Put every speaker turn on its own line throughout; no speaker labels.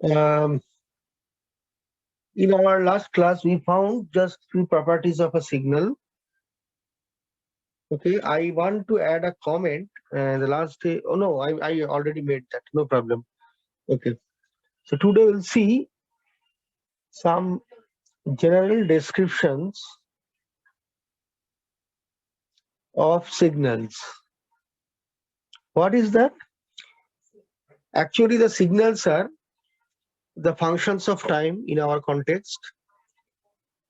Um, in our last class, we found just three properties of a signal. Okay, I want to add a comment. The last day, oh no, I already made that. No problem. Okay, so today we'll see some general descriptions of signals. What is that? Actually, the signals are the functions of time in our context,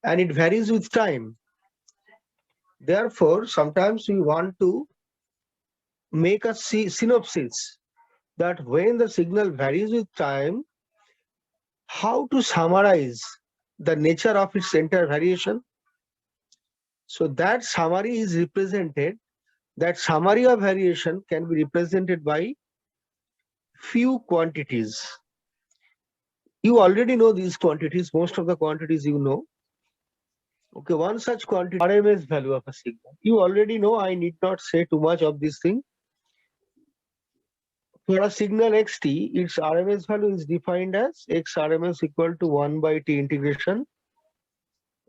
and it varies with time. Therefore, sometimes we want to make a synopsis that when the signal varies with time, how to summarize the nature of its entire variation. So that summary is represented, that summary of variation can be represented by few quantities. You already know these quantities, most of the quantities you know. Okay, one such quantity, RMS value of a signal. You already know, I need not say too much of this thing. For a signal xt, its RMS value is defined as x RMS equal to 1 by t integration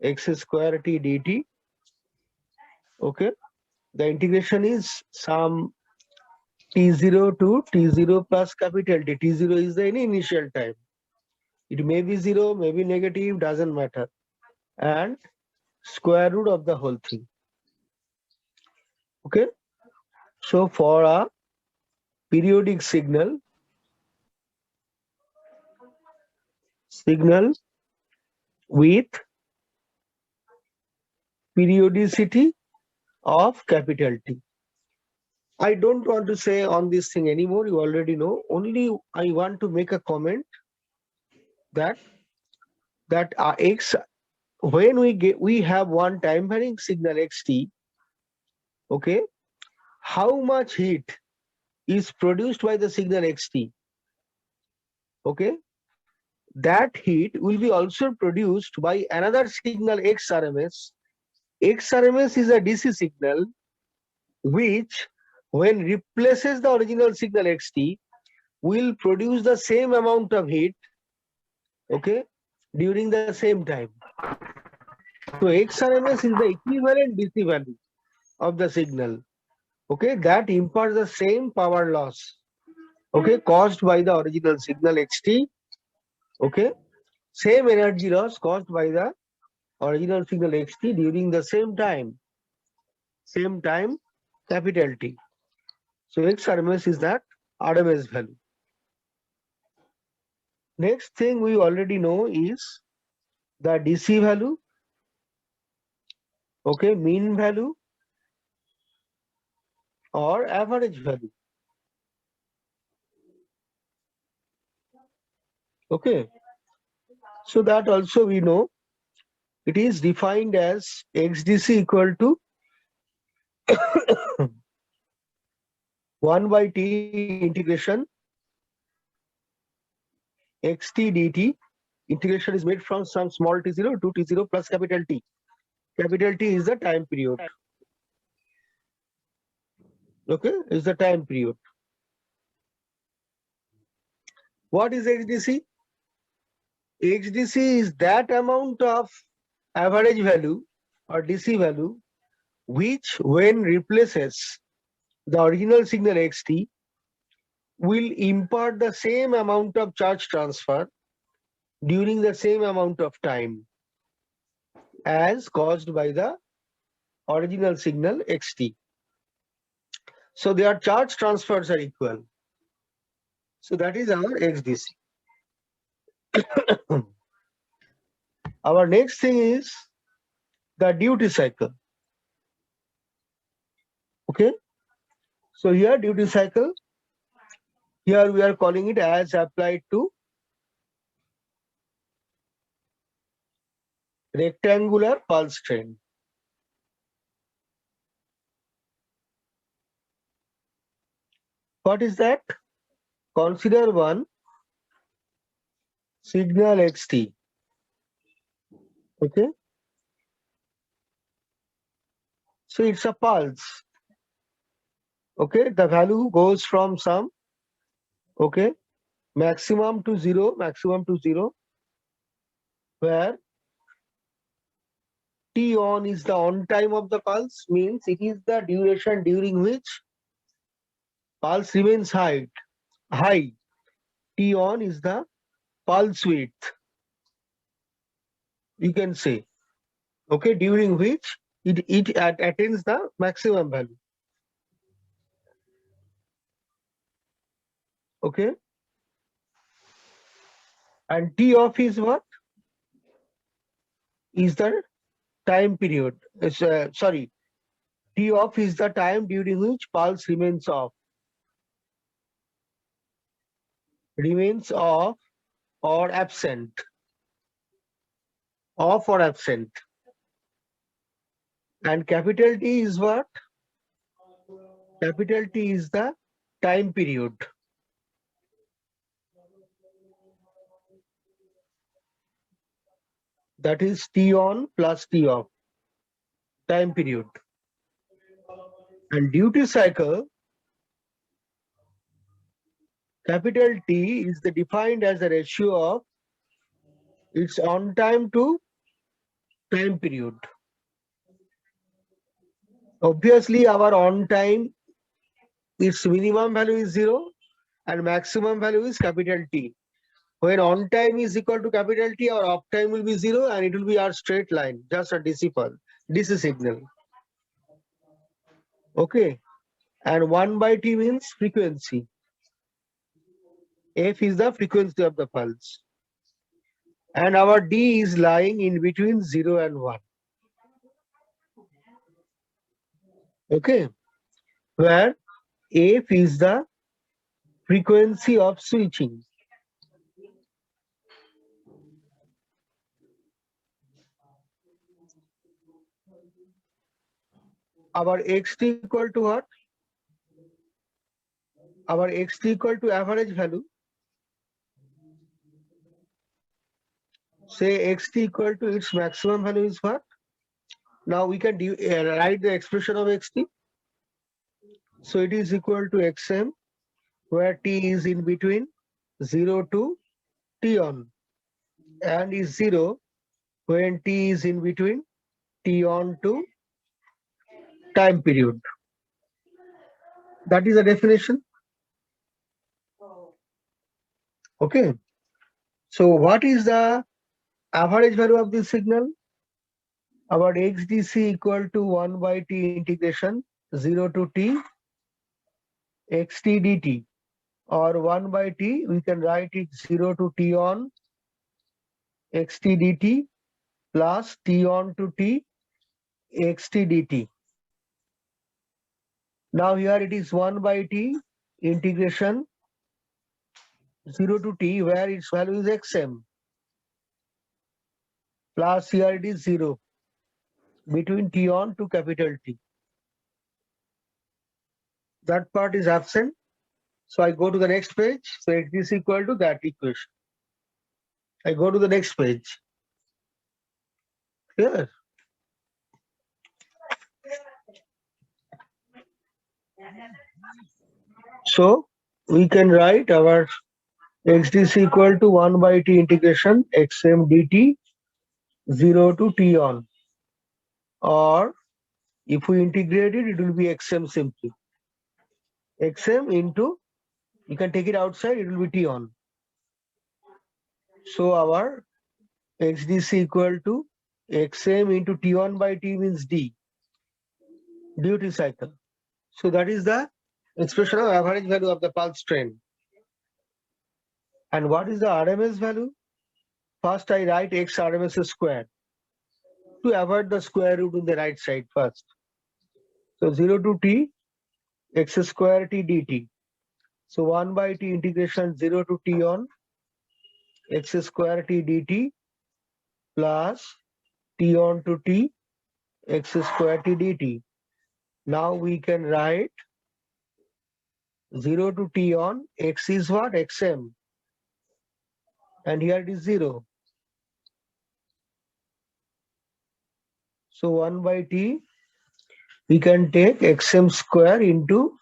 x square t dt. Okay, the integration is some t0 to t0 plus capital T. T0 is the any initial time. It may be 0, maybe negative, doesn't matter. And square root of the whole thing. Okay, so for a periodic signal with periodicity of capital T. I don't want to say on this thing anymore, you already know. Only I want to make a comment that x, when we have one time varying signal xt, okay, how much heat is produced by the signal xt, okay, that heat will be also produced by another signal xrms. Xrms is a DC signal which, when replaces the original signal xt, will produce the same amount of heat, okay, during the same time. So xrms is the equivalent DC value of the signal, okay, that imparts the same power loss, okay, caused by the original signal xt, okay, same energy loss caused by the original signal xt during the same time, capital T. So x RMS is that RMS value. Next thing we already know is the DC value, okay, mean value or average value. Okay, so that also we know it is defined as XDC equal to 1 by T integration xt dt. Integration is made from some small t0 to t0 plus capital T. Capital T is the time period. Okay, is the time period. What is XDC? XDC is that amount of average value or DC value which, when replaces the original signal xt, will impart the same amount of charge transfer during the same amount of time as caused by the original signal xt. So their charge transfers are equal. So that is our XDC. Our next thing is the duty cycle. Okay. So here duty cycle, here we are calling it as applied to rectangular pulse train. What is that? Consider one signal xt. Okay. So it's a pulse. Okay. The value goes from some, okay, maximum to zero, where T on is the on time of the pulse, means it is the duration during which pulse remains high. T on is the pulse width, you can say, okay, during which it attains the maximum value. Okay, and T off is what? Is the time period. Sorry, T off is the time during which pulse remains off or absent. Off or absent. And capital T is what? Capital T is the time period. That is T on plus T off, time period. And duty cycle, capital T is defined as a ratio of its on time to time period. Obviously, our on time, its minimum value is 0 and maximum value is capital T. When on time is equal to capital T, our off time will be 0 and it will be our straight line, just a DC signal. Okay. And 1 by T means frequency. F is the frequency of the pulse. And our D is lying in between 0 and 1. Okay. Where F is the frequency of switching. Our xt equal to what? Our xt equal to average value. Say xt equal to its maximum value is what? Now we can write the expression of xt. So it is equal to xm, where t is in between 0 to t on, and is 0 when t is in between t on to time period. That is the definition. Okay. So what is the average value of this signal? Our xdc equal to 1 by t integration 0 to t xt dt, or 1 by t, we can write it 0 to t on xt dt plus t on to t xt dt. Now here it is 1 by t integration 0 to t, where its value is xm, plus here it is 0 between t on to capital T. That part is absent. So I go to the next page. So it is equal to that equation. I go to the next page. Here. So we can write our xdc equal to 1 by t integration xm dt 0 to t on. Or if we integrate it, it will be xm simply. Xm into, you can take it outside, it will be t on. So our xdc equal to xm into t1 by t means d, duty cycle. So that is the expression of average value of the pulse trend. And what is the RMS value? First I write x RMS square to avoid the square root in the right side first. So 0 to t x square t dt. So 1 by t integration 0 to t on x square t dt plus t on to t x square t dt. Now we can write 0 to t on x is what? Xm. And here it is 0. So 1 by t, we can take xm square into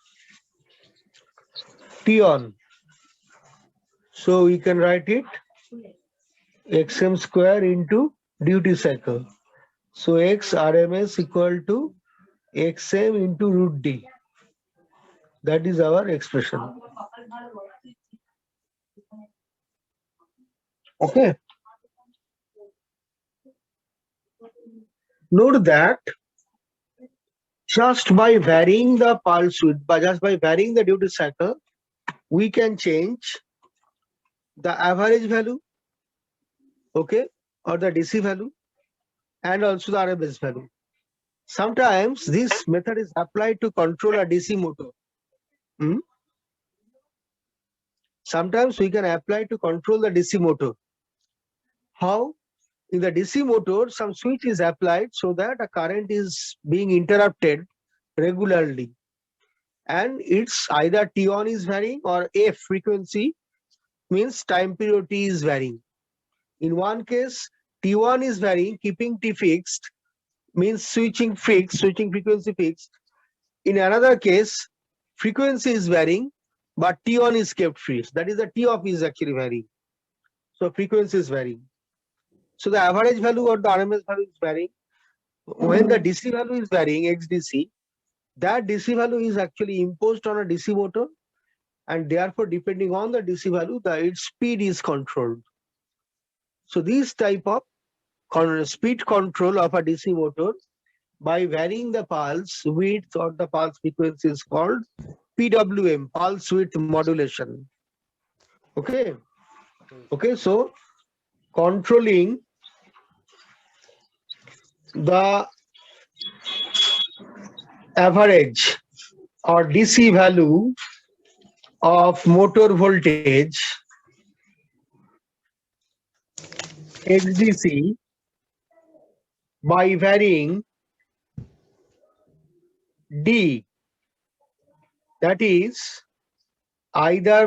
t on. So we can write it xm square into duty cycle. So x RMS equal to xm into root d. That is our expression. Okay. Note that just by varying the pulse width, just by varying the duty cycle, we can change the average value, okay, or the DC value, and also the RMS value. Sometimes this method is applied to control a DC motor. Hmm? Sometimes we can apply to control the DC motor. How? In the DC motor, some switch is applied so that a current is being interrupted regularly. And it's either T1 is varying or F frequency means time period T is varying. In one case, T1 is varying, keeping T fixed means switching frequency fixed. In another case, frequency is varying, but T1 is kept fixed. That is the T off is actually varying. So frequency is varying. So the average value or the RMS value is varying. When the DC value is varying, XDC, that DC value is actually imposed on a DC motor, and therefore depending on the DC value, its speed is controlled. So this type of speed control of a DC motor by varying the pulse width or the pulse frequency is called PWM, pulse width modulation. Okay. Okay, so controlling the average or DC value of motor voltage XDC by varying D, that is either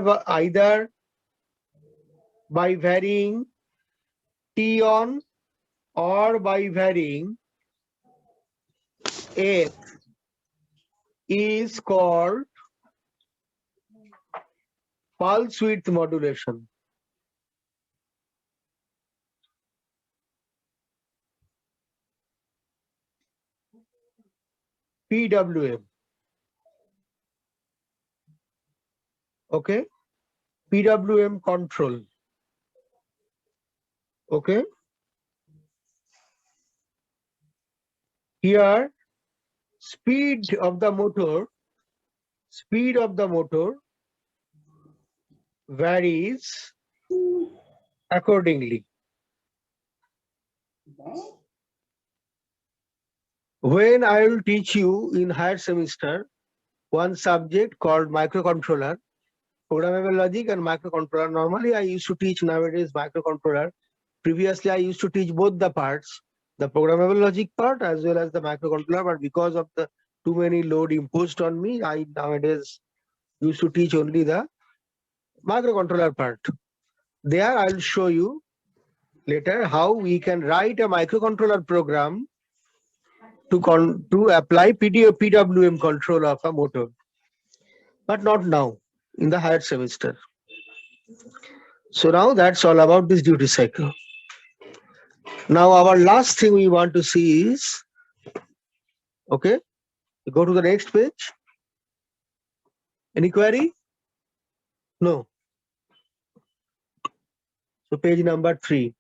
by varying T on or by varying F, is called pulse width modulation. PWM. Okay. PWM control. Okay. Here, speed of the motor varies accordingly. When I will teach you in higher semester one subject called microcontroller, programmable logic and microcontroller. Normally I used to teach nowadays microcontroller. Previously I used to teach both the parts, the programmable logic part as well as the microcontroller, but because of the too many load imposed on me, I nowadays used to teach only the microcontroller part. There I'll show you later how we can write a microcontroller program to apply PWM control of a motor, but not now, in the higher semester. So now that's all about this duty cycle. Now our last thing we want to see is, okay, go to the next page. Any query? No. So page number 3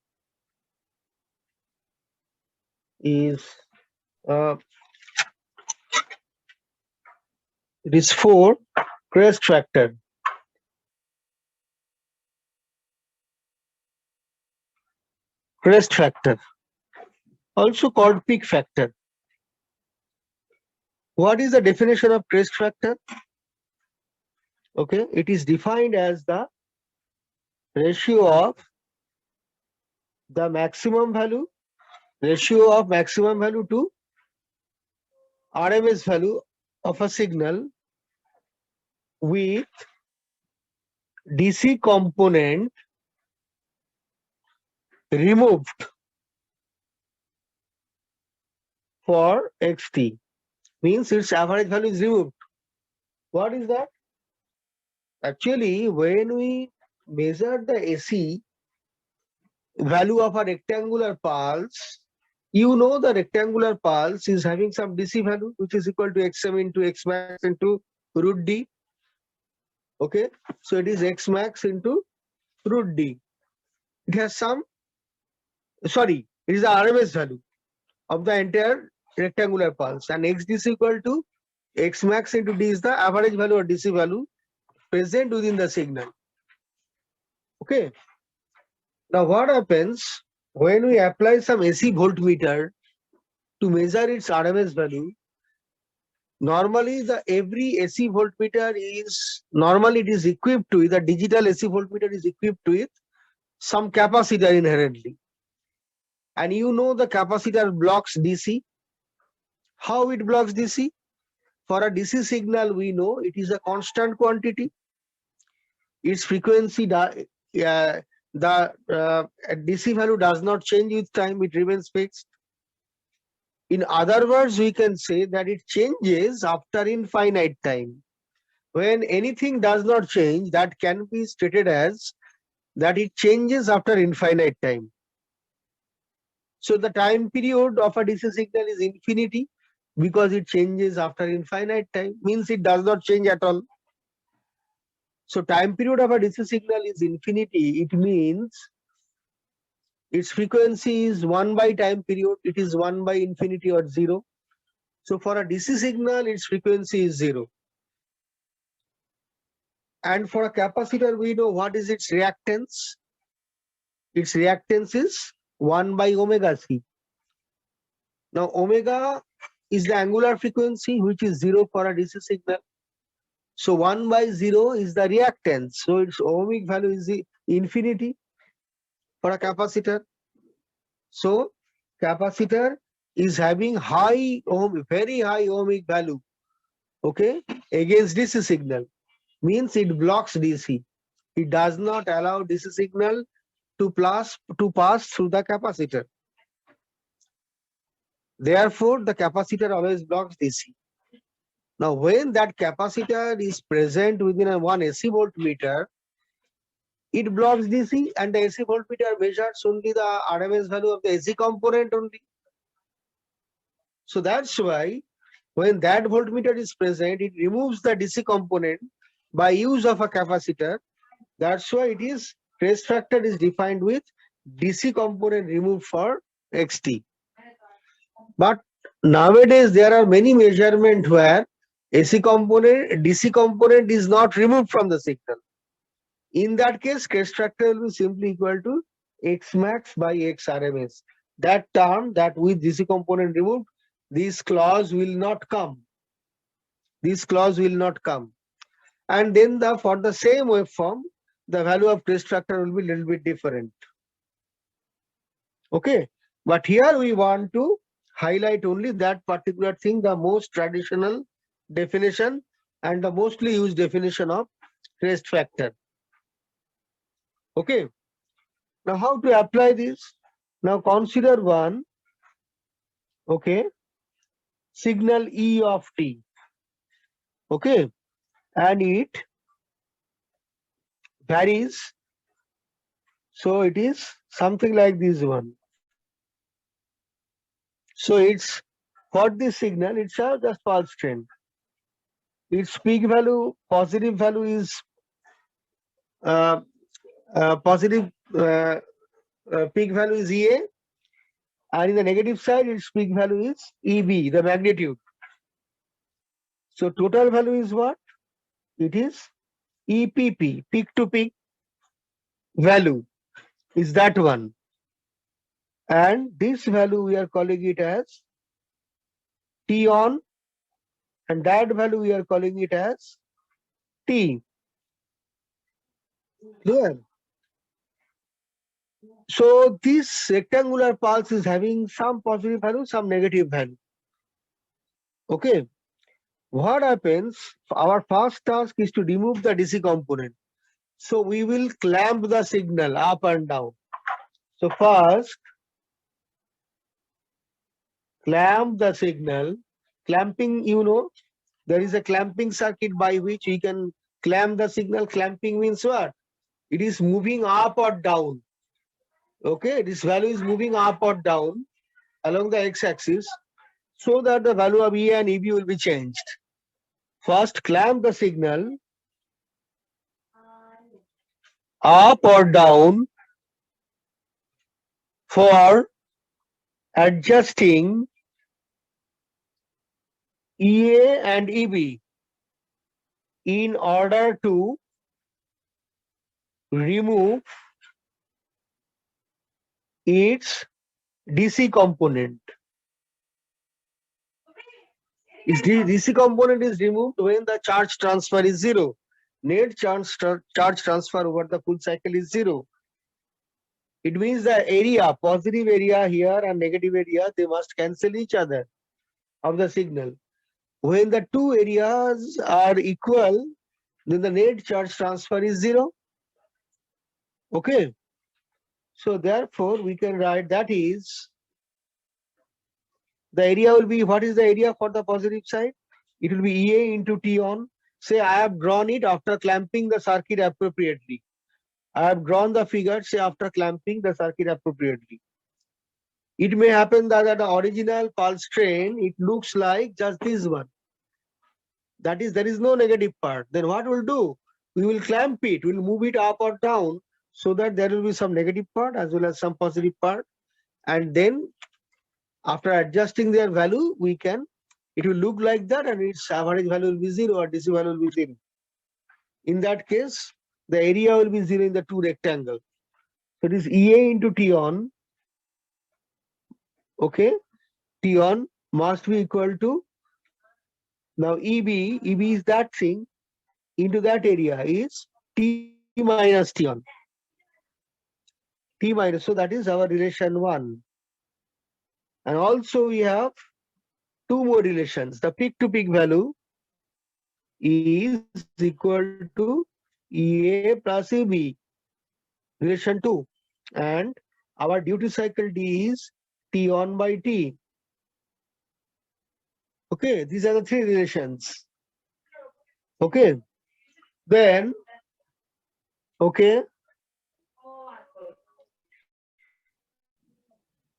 is it is 4 crest factor. Crest factor, also called peak factor. What is the definition of crest factor? Okay, it is defined as the ratio of the maximum value to RMS value of a signal with DC component removed for xt, means its average value is removed. What is that? Actually, when we measure the AC value of a rectangular pulse, you know the rectangular pulse is having some DC value which is equal to xm into x max into root d. Okay, so it is x max into root d. It has some, sorry, it is the RMS value of the entire rectangular pulse, and x d is equal to x max into d is the average value or DC value present within the signal. Okay, now what happens when we apply some AC voltmeter to measure its RMS value? Normally the every AC voltmeter is, normally it is equipped with, the digital AC voltmeter is equipped with some capacitor inherently, and you know the capacitor blocks DC. How it blocks DC? For a DC signal we know it is a constant quantity, its frequency the DC value does not change with time, it remains fixed. In other words, we can say that it changes after infinite time. When anything does not change, that can be stated as that it changes after infinite time. So the time period of a DC signal is infinity because it changes after infinite time, means it does not change at all. So time period of a DC signal is infinity. It means its frequency is 1 by time period. It is 1 by infinity or 0. So for a DC signal, its frequency is 0. And for a capacitor, we know what is its reactance. Its reactance is 1 by omega c. Now omega is the angular frequency, which is 0 for a DC signal. So 1 by 0 is the reactance. So its ohmic value is infinity for a capacitor. So capacitor is having high very high ohmic value, okay, against DC signal, means it blocks DC. It does not allow DC signal to pass through the capacitor. Therefore, the capacitor always blocks DC. Now, when that capacitor is present within a one AC voltmeter, it blocks DC, and the AC voltmeter measures only the RMS value of the AC component only. So that's why when that voltmeter is present, it removes the DC component by use of a capacitor. That's why it is, trace factor is defined with DC component removed for XT. But nowadays there are many measurements where DC component is not removed from the signal. In that case, trace factor will be simply equal to X max by X RMS. That term, that with DC component removed, this clause will not come. This clause will not come. And then for the same waveform, the value of trace factor will be a little bit different. Okay, but here we want to highlight only that particular thing, the most traditional definition and the mostly used definition of trace factor. Okay, now how to apply this? Now consider one, okay, signal E of t, okay, and it varies. So it is something like this one. So it's, for this signal, it's a just pulse trend. Its peak value, positive value is positive peak value is EA, and in the negative side, its peak value is EB, the magnitude. So total value is what? It is EPP, peak to peak value is that one. And this value we are calling it as T on, and that value we are calling it as T. Clear? So this rectangular pulse is having some positive value, some negative value. Okay. What happens? Our first task is to remove the DC component. So we will clamp the signal up and down. So first, clamp the signal. Clamping, you know, there is a clamping circuit by which we can clamp the signal. Clamping means what? it is moving up or down. Okay, this value is moving up or down along the x-axis so that the value of E and EB will be changed. First, clamp the signal up or down for adjusting EA and EB in order to remove its DC component. Its DC component is removed when the charge transfer is zero. Net charge transfer over the full cycle is zero. It means the area, positive area here and negative area, they must cancel each other of the signal. When the two areas are equal, then the net charge transfer is zero. Okay. So therefore, we can write that is, the area will be, what is the area for the positive side? It will be EA into T on. Say I have drawn it after clamping the circuit appropriately. I have drawn the figure, say after clamping the circuit appropriately. It may happen that at the original pulse train, it looks like just this one. That is, there is no negative part. Then what we'll do? We will clamp it, we'll move it up or down so that there will be some negative part as well as some positive part. And then after adjusting their value, we can, it will look like that and its average value will be zero or DC value will be zero. In that case, the area will be zero in the two rectangle. So it is EA into T on. Okay, T on must be equal to, now EB is that thing, into that area is T minus T on. T minus, so that is our relation 1. And also we have two more relations. The peak to peak value is equal to EA plus EB, relation 2. And our duty cycle D is T on by T. Okay, these are the three relations. Okay, then, okay,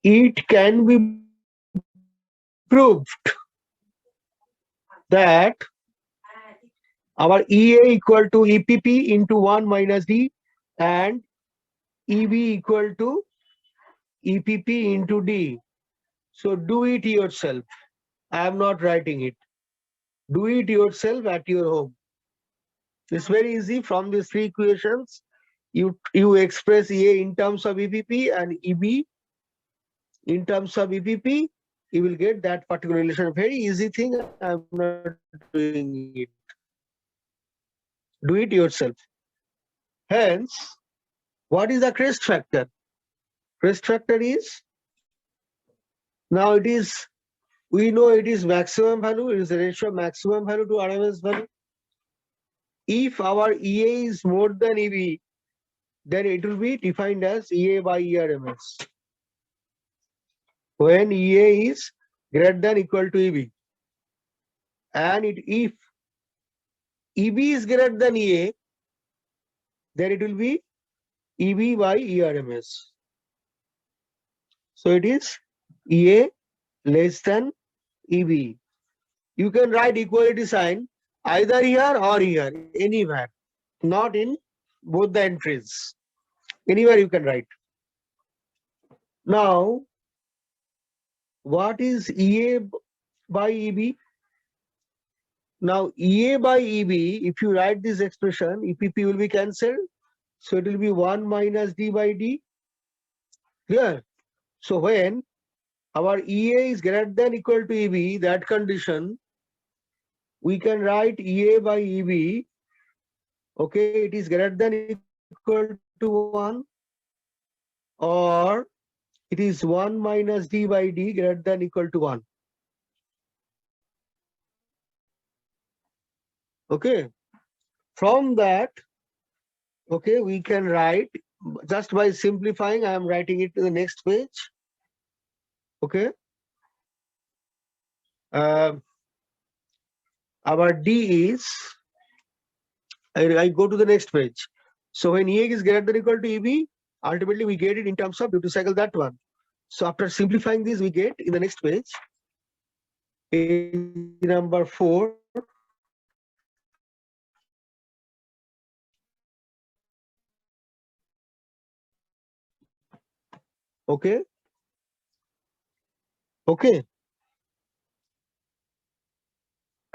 it can be proved that our EA equal to EPP into 1 minus D and EB equal to EPP into D. So do it yourself. I am not writing it. Do it yourself at your home. It's very easy. From these three equations, you express EA in terms of EPP and EB in terms of EPP. You will get that particular relation. Very easy thing. I'm not doing it. Do it yourself. Hence, what is the crest factor? Crest factor is, now it is, we know it is maximum value, it is the ratio of maximum value to RMS value. If our EA is more than EB, then it will be defined as EA by ERMS. When EA is greater than equal to EB. And if EB is greater than EA, then it will be EB by ERMS. So it is EA less than EB. You can write equality sign either here or here, anywhere, not in both the entries. Anywhere you can write. Now, what is EA by EB? Now, EA by EB, if you write this expression, EPP will be cancelled. So it will be 1 minus D by D. Clear? So when our EA is greater than equal to EB, that condition, we can write EA by EB. Okay, it is greater than equal to 1, or it is 1 minus D by D greater than equal to 1. Okay, from that, okay, we can write, just by simplifying, I am writing it to the next page. Okay, our D is, I go to the next page. So when EA is greater than or equal to EB, ultimately we get it in terms of duty cycle, that one. So after simplifying this, we get in the next page, page number 4. Okay. Okay.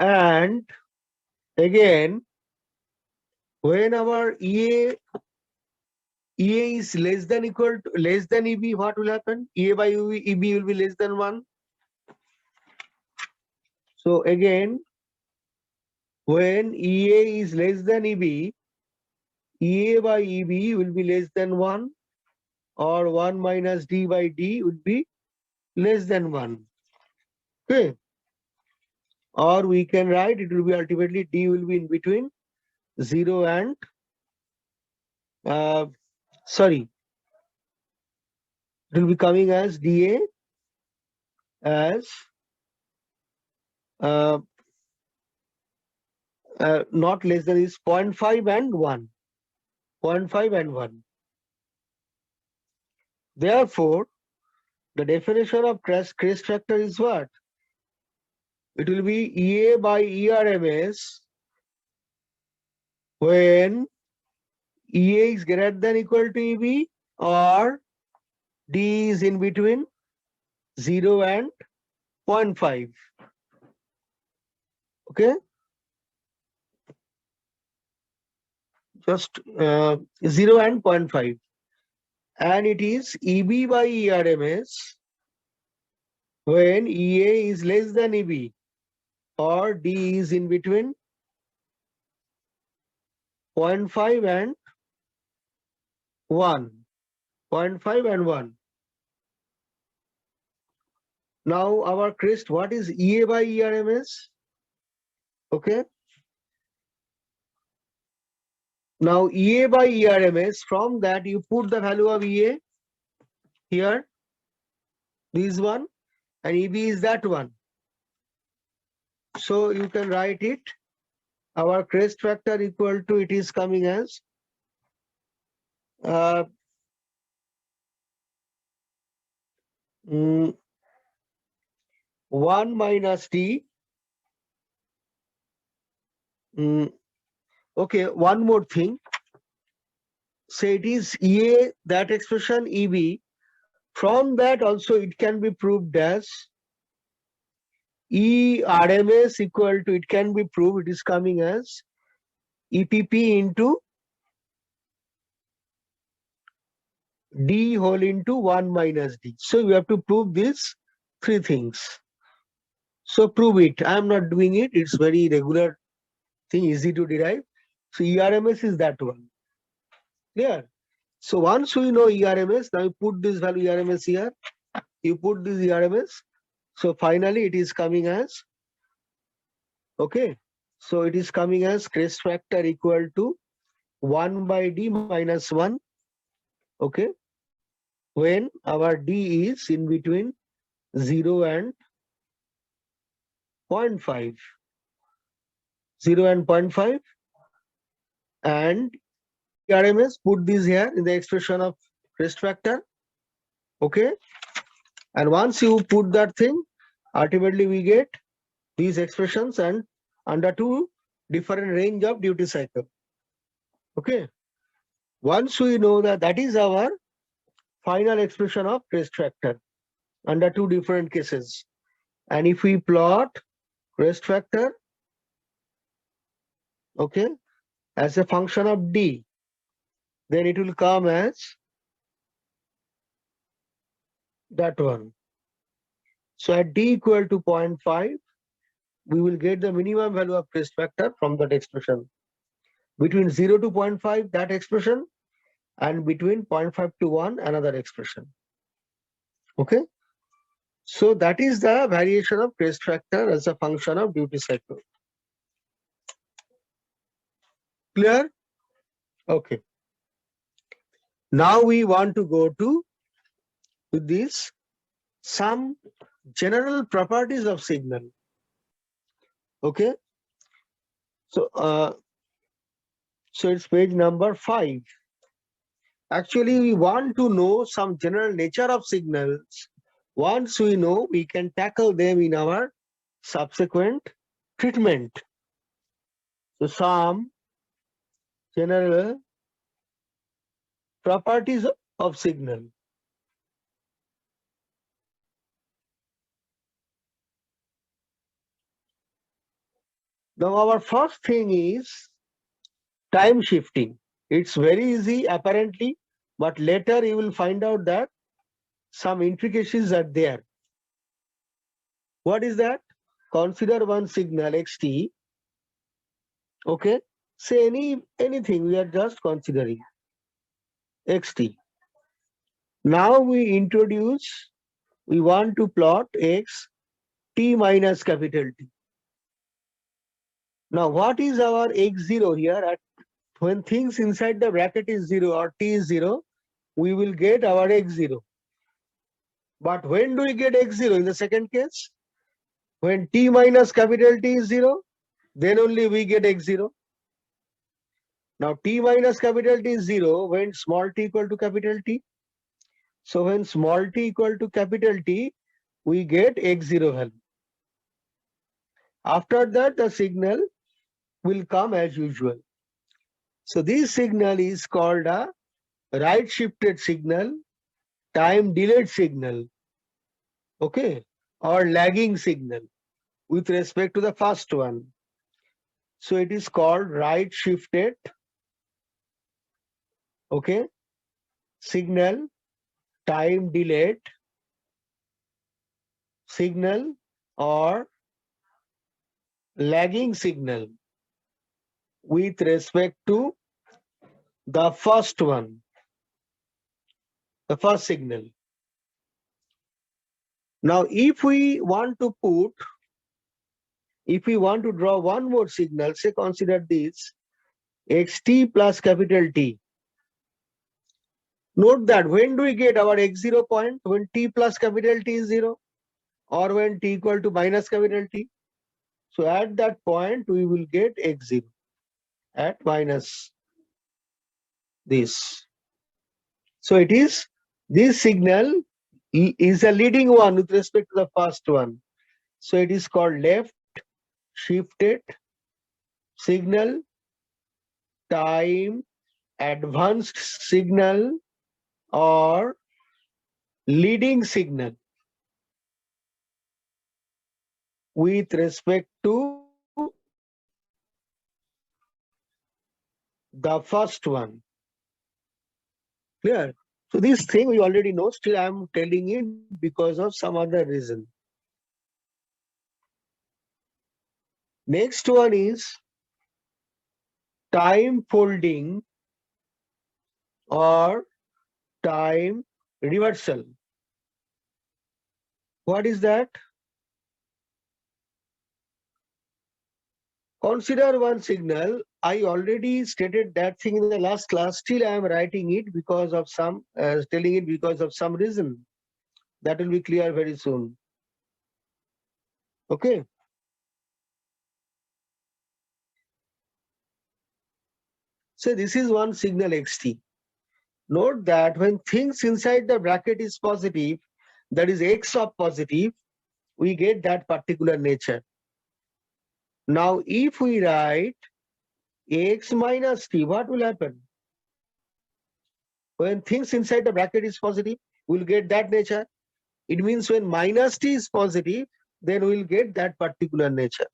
And again, when our EA is less than equal to less than EB, what will happen? EA by EB will be less than 1. So again, when EA is less than EB, EA by EB will be less than 1, or 1 minus D by D would be less than 1. Okay. Or we can write it will be ultimately D will be in between 0 and sorry, it will be coming as DA as not less than is 0.5 and 1. 0.5 and 1. Therefore, the definition of crest factor is what? It will be EA by ERMS when EA is greater than or equal to EB, or D is in between 0 and 0.5. Okay. Just 0 and 0.5. And it is EB by ERMS when EA is less than EB, or D is in between 0.5 and 1. 0.5 and 1. Now our crest, what is EA by ERMS? Okay. Now EA by ERMS, from that you put the value of EA here, this one, and EB is that one. So you can write it, our crest factor equal to, it is coming as 1 minus T. Okay, one more thing. Say it is EA, that expression EB. From that also it can be proved as ERMS equal to, it can be proved, it is coming as EPP into D whole into 1 minus D. So you have to prove these 3 things. So prove it. I am not doing it. It's very regular thing, easy to derive. So ERMS is that one. Clear? So once we know ERMS, now you put this value ERMS here. You put this ERMS. So finally it is coming as, okay. So it is coming as crest factor equal to 1 by D minus 1. Okay. When our D is in between 0 and 0.5. 0 and 0.5. And RMS, put this here in the expression of crest factor. Okay. And once you put that thing, ultimately we get these expressions and under 2 different range of duty cycle. Okay. Once we know that that is our final expression of crest factor under 2 different cases. And if we plot crest factor, okay, as a function of D, then it will come as that one. So at D equal to 0.5, we will get the minimum value of crest factor from that expression. Between 0 to 0.5, that expression, and between 0.5 to 1, another expression. Okay. So that is the variation of crest factor as a function of duty cycle. Clear? Okay. Now we want to go to this some general properties of signal. Okay. So So it's page number 5. Actually, we want to know some general nature of signals. Once we know, we can tackle them in our subsequent treatment. So some general properties of signal. Now our first thing is time shifting. It's very easy apparently, but later you will find out that some intricacies are there. What is that? Consider one signal xt. Okay, say anything, we are just considering xt. Now we want to plot x t minus capital T. Now what is our x0 here? When things inside the bracket is 0 or t is 0, we will get our x0. But when do we get x0 in the second case? When t minus capital T is 0, then only we get x0. Now t minus capital T is 0 when small t equal to capital T. So when small t equal to capital T, we get x0 value. After that, the signal will come as usual. So this signal is called a right shifted signal, time delayed signal, okay, or lagging signal with respect to the first one. So it is called right shifted, okay, signal, time delayed signal, or lagging signal with respect to the first one, the first signal. Now, if we want to draw one more signal, say consider this xt plus capital T. Note that when do we get our x0 point? When t plus capital T is 0 or when t equal to minus capital T. So at that point, we will get x0 at minus this. So it is, this signal is a leading one with respect to the first one. So it is called left shifted signal, time advanced signal, or leading signal with respect to the first one. Clear? So this thing we already know, still I am telling it because of some other reason. Next one is time folding or time reversal. What is that? Consider one signal. I already stated that thing in the last class. Still, I am writing it because of telling it because of some reason. That will be clear very soon. Okay. So this is one signal xt. Note that when things inside the bracket is positive, that is x of positive, we get that particular nature. Now, if we write x minus t, what will happen? When things inside the bracket is positive, we'll get that nature. It means when minus t is positive, then we'll get that particular nature.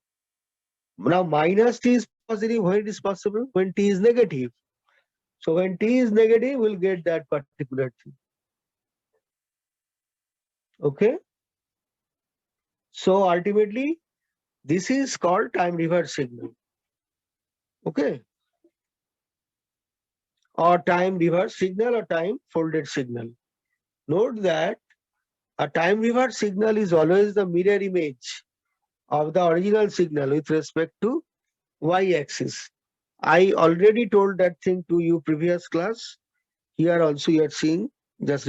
Now, minus t is positive when it is possible, when t is negative. So when t is negative, we'll get that particular thing. Okay. So ultimately, this is called time reverse signal. Okay. Or time reverse signal or time folded signal. Note that a time reverse signal is always the mirror image of the original signal with respect to y-axis. I already told that thing to you previous class. Here also you are seeing, just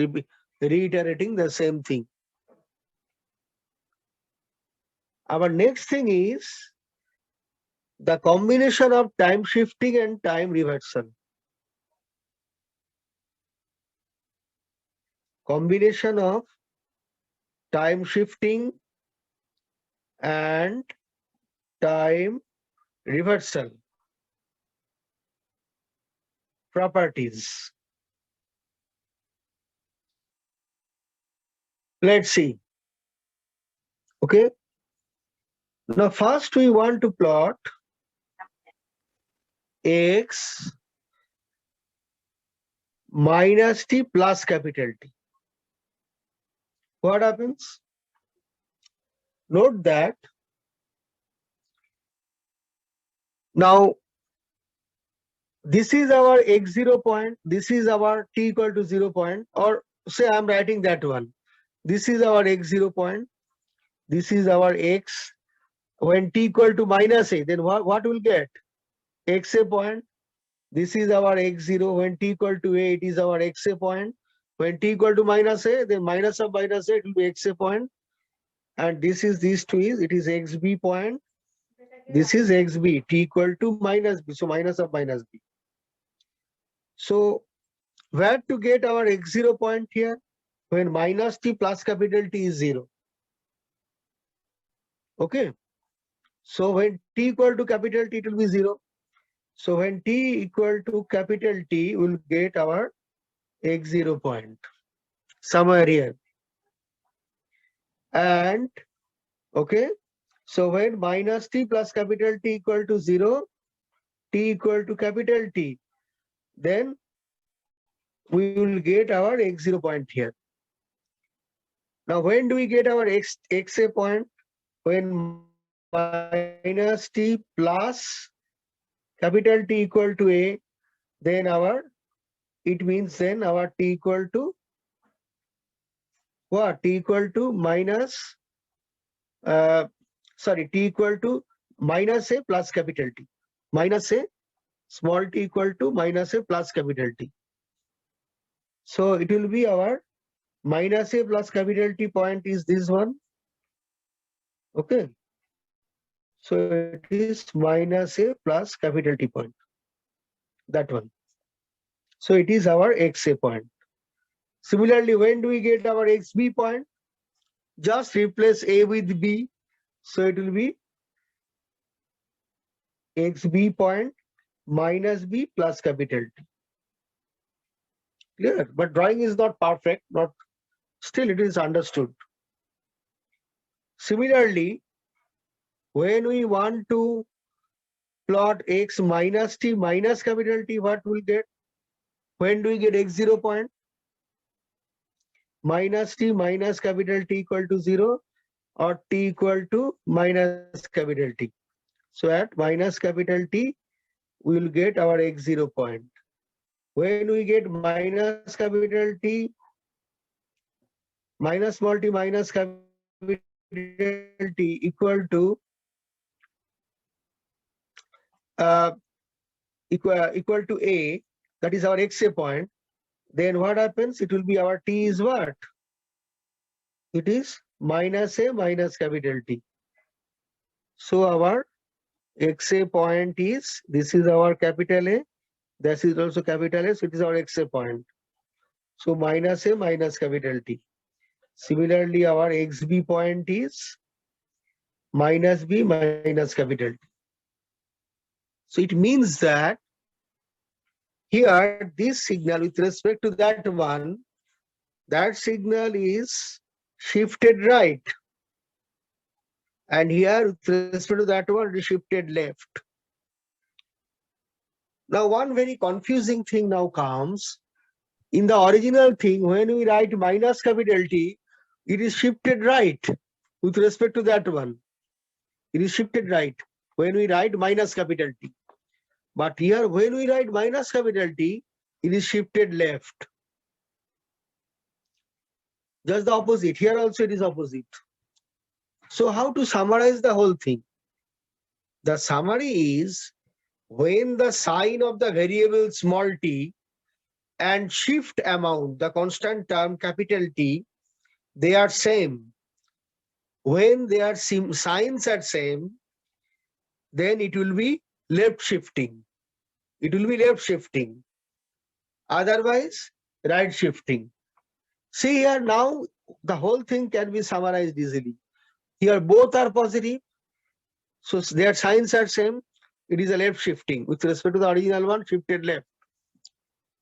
reiterating the same thing. Our next thing is the combination of time shifting and time reversal. Combination of time shifting and time reversal properties. Let's see. Okay. Now first we want to plot x minus t plus capital T. What happens? Note that now this is our x0 point, this is our t equal to 0 point, or say I'm writing that one. This is our x0 point, this is our x. When t equal to minus a, then what will get? Xa point. This is our x0. When t equal to a, it is our xa point. When t equal to minus a, then minus of minus a, it will be xa point. And this is these two is, it is xb point. This is xb, t equal to minus b, so minus of minus b. So where to get our x0 point here? When minus t plus capital T is 0. Okay. So when t equal to capital T, it will be 0. So when t equal to capital T, we'll get our x0 point somewhere here. And okay, so when minus t plus capital T equal to 0, t equal to capital T, then we will get our x0 point here. Now when do we get our xa point? When minus t plus capital T equal to a, then it means then our t equal to what? T equal to minus t equal to minus a plus capital T. Minus a small t equal to minus a plus capital T. So it will be our minus a plus capital T point is this one. Okay. So it is minus a plus capital T point. That one. So it is our xa point. Similarly, when do we get our xb point? Just replace a with b. So it will be xb point minus b plus capital T. Clear? But drawing is not perfect, not still it is understood. Similarly, when we want to plot x minus t minus capital T, what we'll get? When do we get x0 point? Minus t minus capital T equal to 0 or t equal to minus capital T. So at minus capital T, we will get our x0 point. When we get minus capital T, minus small t minus capital T equal to equal to a, that is our xa point, then what happens? It will be our t is what? It is minus a minus capital T. So our xa point is, this is our capital A, this is also capital A, so it is our xa point. So minus a minus capital T. Similarly, our xb point is minus b minus capital T. So it means that here this signal with respect to that one, that signal is shifted right. And here with respect to that one, it is shifted left. Now one very confusing thing now comes. In the original thing, when we write minus capital T, it is shifted right with respect to that one. It is shifted right when we write minus capital T. But here, when we write minus capital T, it is shifted left. Just the opposite. Here also it is opposite. So how to summarize the whole thing? The summary is, when the sign of the variable small t and shift amount, the constant term capital T, they are same. When their signs are same, then it will be left shifting. It will be left shifting. Otherwise, right shifting. See here now, the whole thing can be summarized easily. Here both are positive, so their signs are same. It is a left shifting. With respect to the original one, shifted left.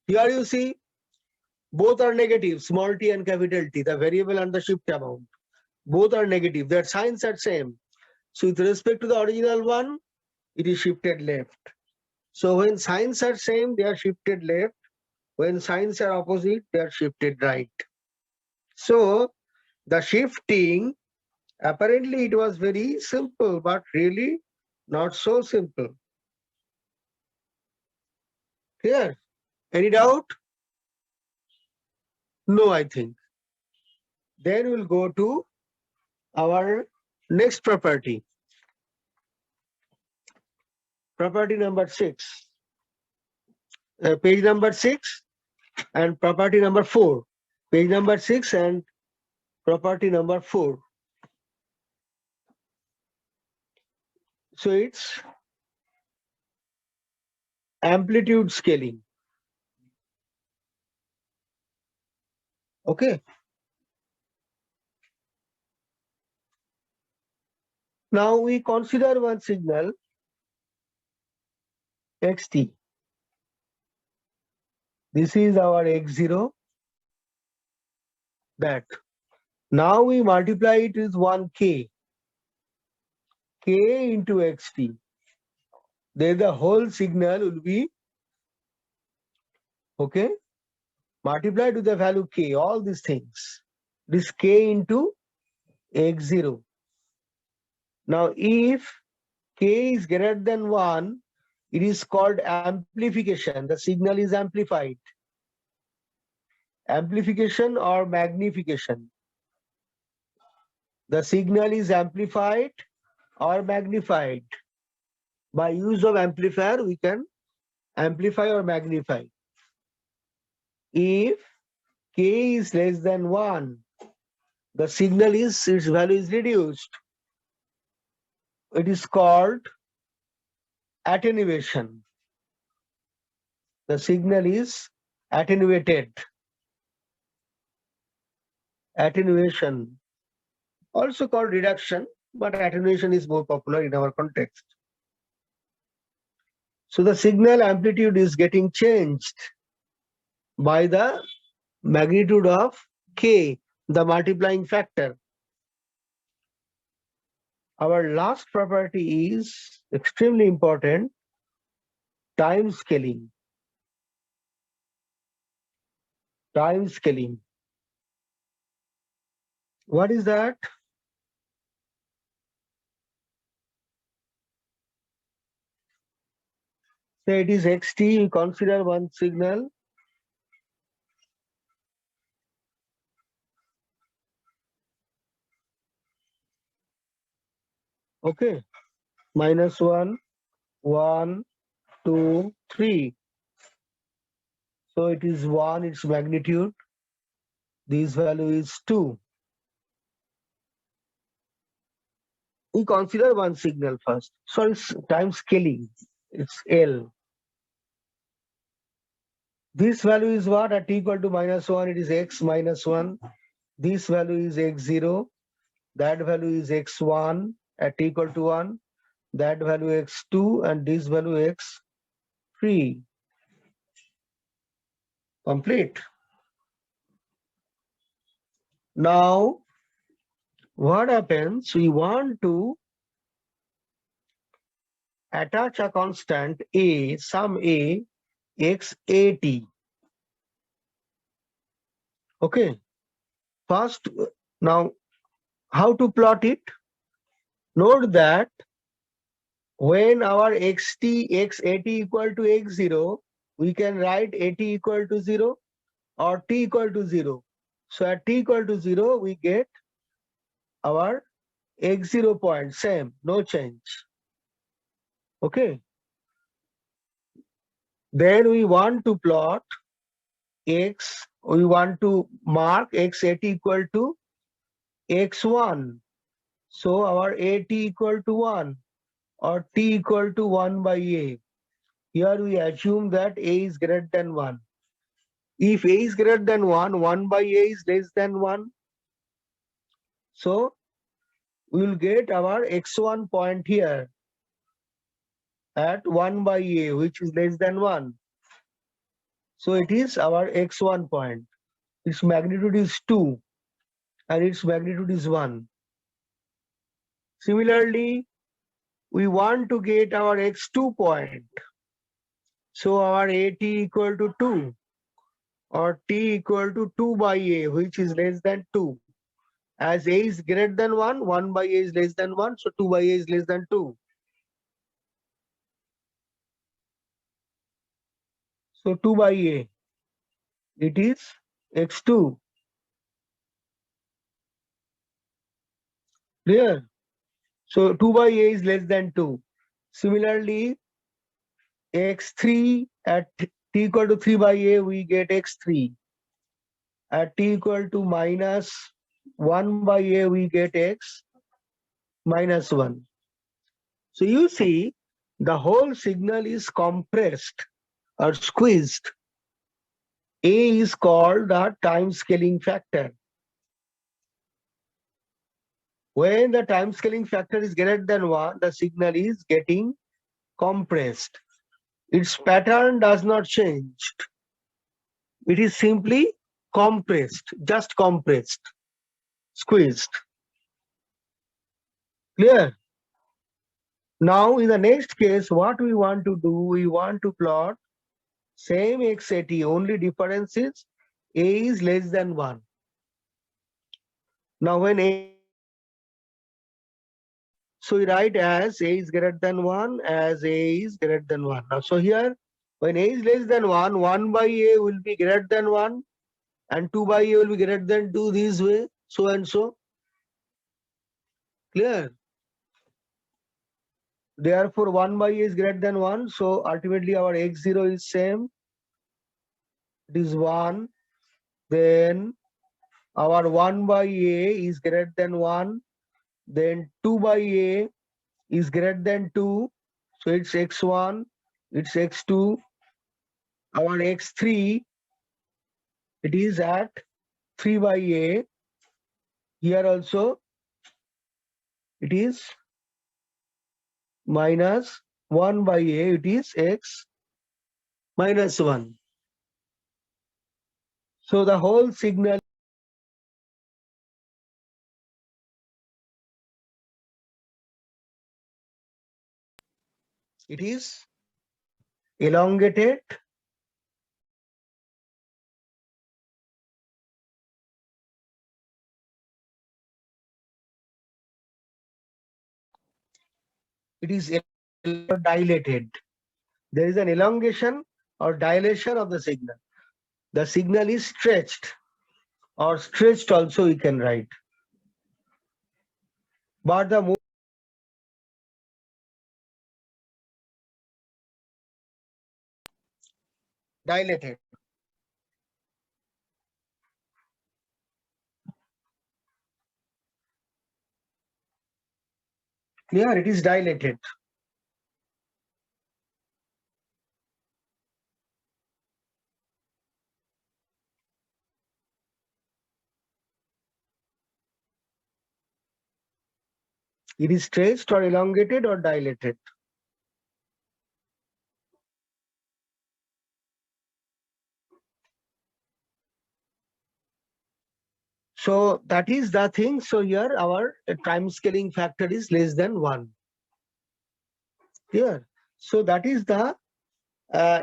Here you see, both are negative, small t and capital T, the variable and the shift amount. Both are negative. Their signs are same. So with respect to the original one, it is shifted left. So when signs are same, they are shifted left. When signs are opposite, they are shifted right. So the shifting, apparently it was very simple, but really not so simple. Clear? Any doubt? No, I think. Then we'll go to our next property. Property number 6. Page number 6 and property number 4. Page number 6 and property number 4. So it's amplitude scaling. Okay. Now we consider one signal xt. This is our x0. That. Now we multiply it with 1k. K into xt. Then the whole signal will be, okay, multiplied to the value k, all these things. This k into x0. Now if k is greater than 1, it is called amplification. The signal is amplified. Amplification or magnification. The signal is amplified or magnified. By use of amplifier, we can amplify or magnify. If k is less than 1, the signal is, its value is reduced. It is called attenuation. The signal is attenuated. Attenuation, also called reduction, but attenuation is more popular in our context. So the signal amplitude is getting changed by the magnitude of k, the multiplying factor. Our last property is extremely important, time scaling. Time scaling. What is that? Say it is xt, we consider one signal. Okay, -1, 1, 2, 3. So it is 1, its magnitude. This value is 2. We consider one signal first. So it's time scaling. It's L. This value is what? At t equal to -1, it is x minus 1. This value is x0. That value is x1 at t equal to 1. That value x2 and this value x3. Complete. Now, what happens? We want to attach a constant a, some a, xat. Okay. First, now, how to plot it? Note that when our xat equal to x0, we can write at equal to 0 or t equal to 0. So at t equal to 0, we get our x0 point, same, no change. Okay. Then we want to plot x, we want to mark xat equal to x1. So our at equal to 1 or t equal to 1 by a. Here we assume that a is greater than 1. If a is greater than 1, 1 by a is less than 1. So we will get our x1 point here at 1 by a, which is less than 1. So it is our x1 point. Its magnitude is 2 and its magnitude is 1. Similarly, we want to get our x2 point. So our at equal to 2 or t equal to 2 by a, which is less than 2. As a is greater than 1, 1 by a is less than 1, so 2 by a is less than 2. So 2 by a, it is x2. Clear? So 2 by a is less than 2. Similarly, x3 at t equal to 3 by a, we get x3. At t equal to minus 1 by a, we get x minus 1. So you see, the whole signal is compressed or squeezed. A is called the time scaling factor. When the time scaling factor is greater than 1, the signal is getting compressed. Its pattern does not change. It is simply compressed, just compressed, squeezed. Clear? Now, in the next case, what we want to do, we want to plot same xat, only difference is a is less than 1. Now, when a, so we write as a is greater than 1, as a is greater than 1. Now, so here, when a is less than 1, 1 by a will be greater than 1, and 2 by a will be greater than 2 this way, so and so. Clear? Therefore, 1 by a is greater than 1, so ultimately our x0 is same. It is 1. Then our 1 by a is greater than 1. Then 2 by a is greater than 2. So it's x1, it's x2. Our x3, it is at 3 by a. Here also, it is minus 1 by a. It is x minus 1. So the whole signal, it is elongated. It is dilated. There is an elongation or dilation of the signal. The signal is stretched, or stretched also we can write. But the more dilated. Clear? It is dilated. It is stretched or elongated or dilated. So that is the thing. So here our time scaling factor is less than 1. Here. So that is the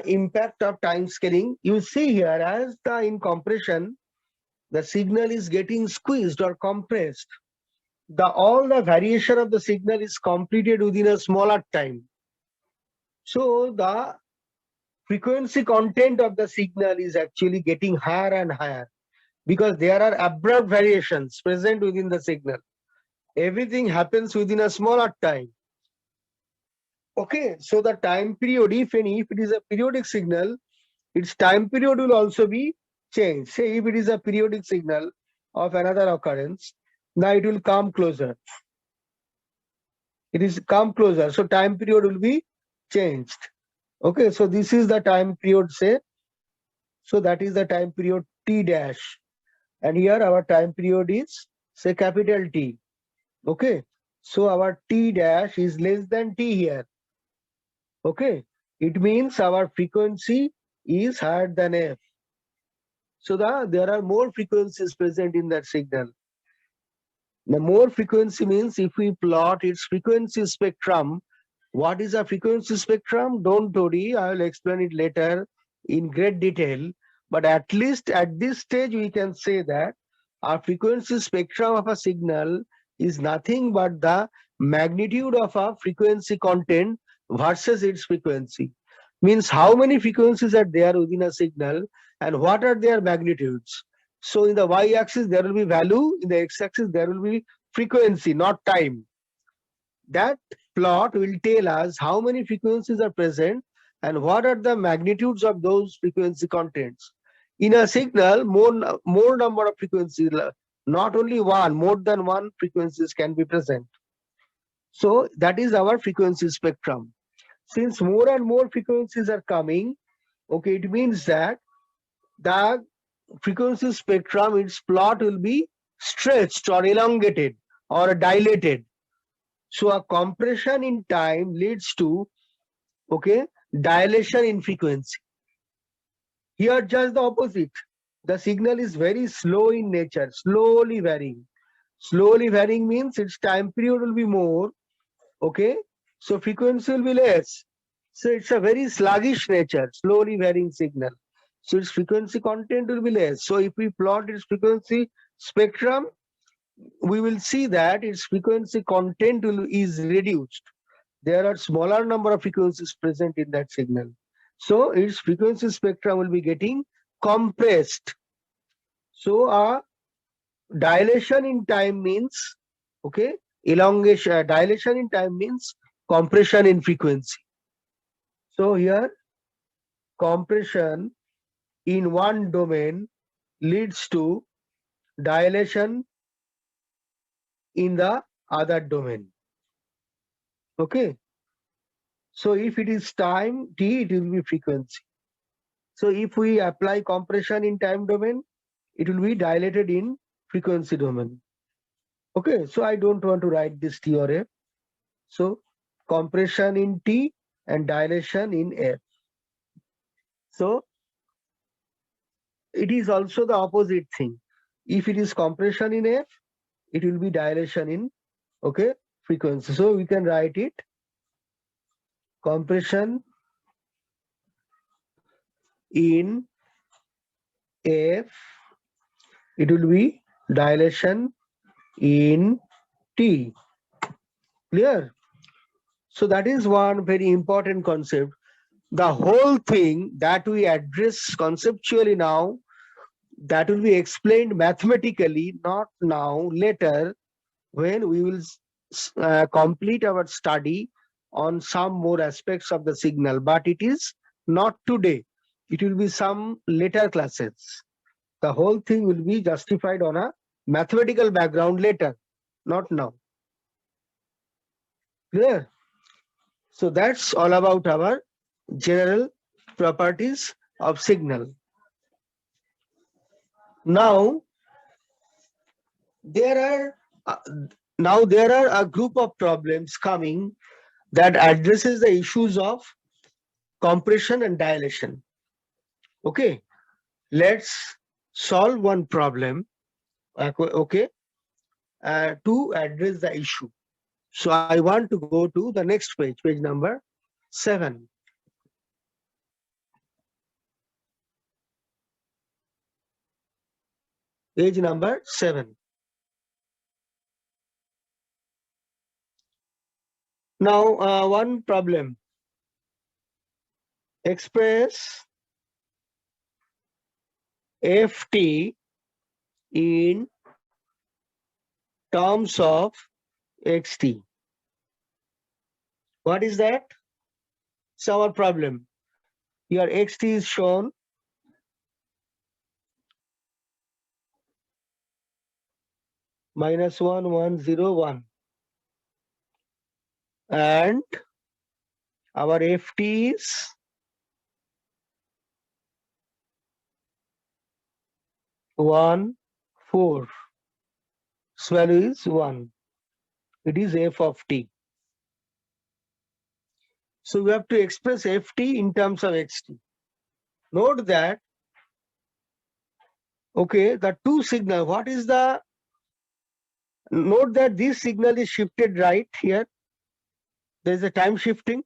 impact of time scaling. You see here, as in compression, the signal is getting squeezed or compressed. All the variation of the signal is completed within a smaller time. So the frequency content of the signal is actually getting higher and higher, because there are abrupt variations present within the signal. Everything happens within a smaller time. Okay, so the time period, if it is a periodic signal, its time period will also be changed. Say if it is a periodic signal of another occurrence, now it will come closer. It is come closer. So time period will be changed. Okay, so this is the time period, say. So that is the time period T dash. And here our time period is, say, capital T. Okay, so our T dash is less than T here. Okay, it means our frequency is higher than F. So there are more frequencies present in that signal. The more frequency means if we plot its frequency spectrum. What is a frequency spectrum? Don't worry, I will explain it later in great detail. But at least at this stage, we can say that our frequency spectrum of a signal is nothing but the magnitude of a frequency content versus its frequency. Means how many frequencies are there within a signal and what are their magnitudes. So in the y-axis, there will be value. In the x-axis, there will be frequency, not time. That plot will tell us how many frequencies are present and what are the magnitudes of those frequency contents. In a signal, more number of frequencies, not only one, more than one frequencies can be present. So that is our frequency spectrum. Since more and more frequencies are coming, okay, it means that the frequency spectrum, its plot will be stretched or elongated or dilated. So a compression in time leads to, okay, dilation in frequency. Here just the opposite. The signal is very slow in nature, slowly varying. Slowly varying means its time period will be more, okay? So frequency will be less. So it's a very sluggish nature, slowly varying signal. So its frequency content will be less. So if we plot its frequency spectrum, we will see that its frequency content is reduced. There are smaller number of frequencies present in that signal. So its frequency spectrum will be getting compressed. So a dilation in time means, okay, elongation, dilation in time means compression in frequency. So here compression in one domain leads to dilation in the other domain. Okay. So if it is time t, it will be frequency. So if we apply compression in time domain, it will be dilated in frequency domain. Okay, so I don't want to write this T or F. So compression in T and dilation in F. So it is also the opposite thing. If it is compression in F, it will be dilation in, okay, frequency. So we can write it compression in F, it will be dilation in T. Clear? So that is one very important concept. The whole thing that we address conceptually now, that will be explained mathematically, not now, later, when we will complete our study on some more aspects of the signal. But it is not today. It will be some later classes. The whole thing will be justified on a mathematical background later, not now. Clear? So that's all about our general properties of signal. Now there are a group of problems coming that addresses the issues of compression and dilation. Okay, let's solve one problem, okay, to address the issue. So I want to go to the next page, page number 7. Page number 7. Now one problem. Express ft in terms of xt. What is that? It's our problem. Here xt is shown -1, 1, 0, 1. and our ft is 1, 4. Its value is 1. It is f of t. So we have to express ft in terms of xt. Note that, okay, the two signal, what is the, note that this signal is shifted right here. There is a time shifting.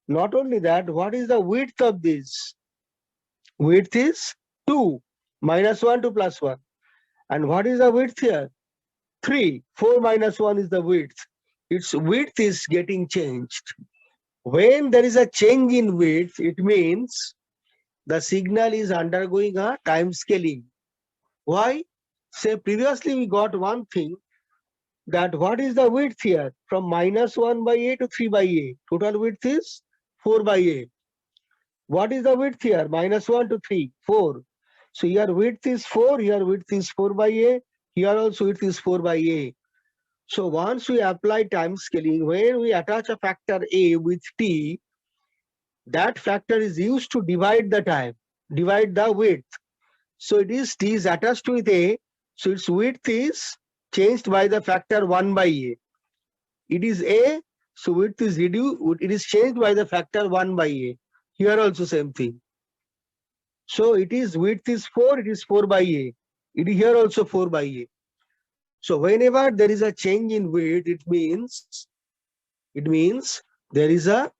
Not only that, what is the width of this? Width is 2, -1 to +1. And what is the width here? 3. 4 minus 1 is the width. Its width is getting changed. When there is a change in width, it means the signal is undergoing a time scaling. Why? Say previously we got one thing, that what is the width here? From -1 by a to 3 by a. Total width is 4 by a. What is the width here? -1 to 3, 4. So here width is 4, here width is 4 by a, here also width is 4 by a. So once we apply time scaling, when we attach a factor a with t, that factor is used to divide the time, divide the width. So it is t is attached with a, so its width is changed by the factor 1 by a. It is a, so width is reduced, it is changed by the factor 1 by a. Here also same thing. So it is width is 4, it is 4 by a. It is here also 4 by a. So whenever there is a change in width, it means there is a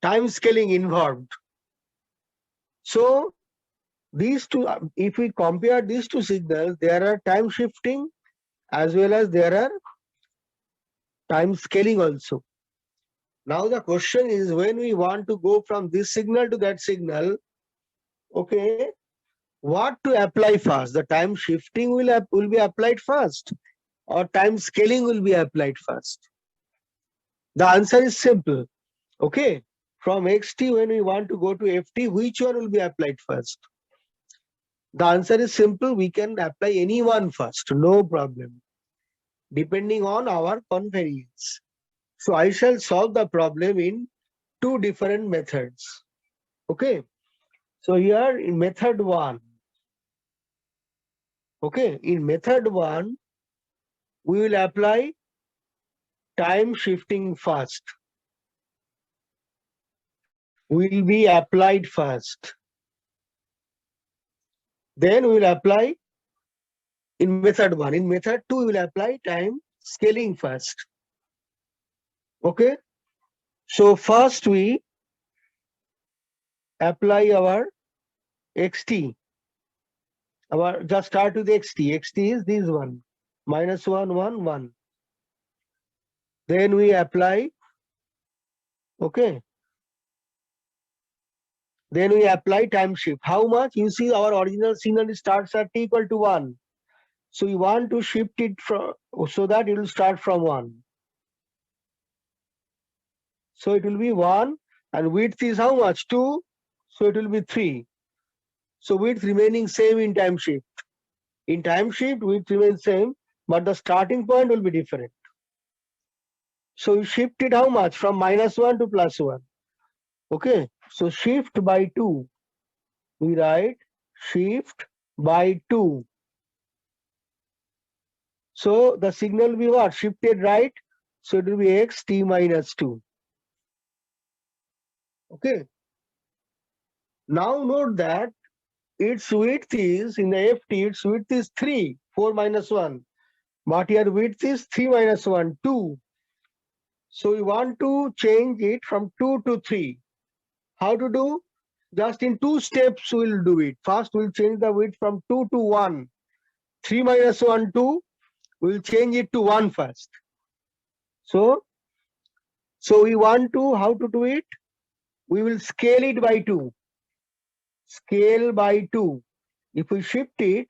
time scaling involved. So these two, if we compare these two signals, there are time shifting as well as there are time scaling also. Now the question is, when we want to go from this signal to that signal, okay, what to apply first? The time shifting will be applied first, or time scaling will be applied first? The answer is simple. Okay, from xt, when we want to go to ft, which one will be applied first? The answer is simple. We can apply any one first, no problem, depending on our convenience. So I shall solve the problem in two different methods. Okay, so here in method 1, okay, in method 1, we will apply time shifting first. Will be applied first. Then we will apply in method 1. In method 2, we will apply time scaling first. Okay, so first we apply our xt. Just start with xt. Xt is this one, -1, 1, 1. Then we apply, okay. Then we apply time shift. How much? You see our original signal starts at t equal to 1. So we want to shift it from, so that it will start from 1. So it will be 1, and width is how much? 2. So it will be 3. So width remaining same in time shift. In time shift, width remains same, but the starting point will be different. So we shift it how much? From -1 to +1. Okay, so shift by 2. We write shift by 2. So the signal will be what? Shifted right. So it will be xt minus 2. Okay. Now note that its width is, in the ft, its width is 3, 4 minus 1. But here width is 3 minus 1, 2. So we want to change it from 2 to 3. How to do? Just in 2 steps we'll do it. First we'll change the width from 2 to 1. 3 minus 1, 2. We'll change it to 1 first. So we want to, how to do it? We will scale it by 2. Scale by 2. If we shift it,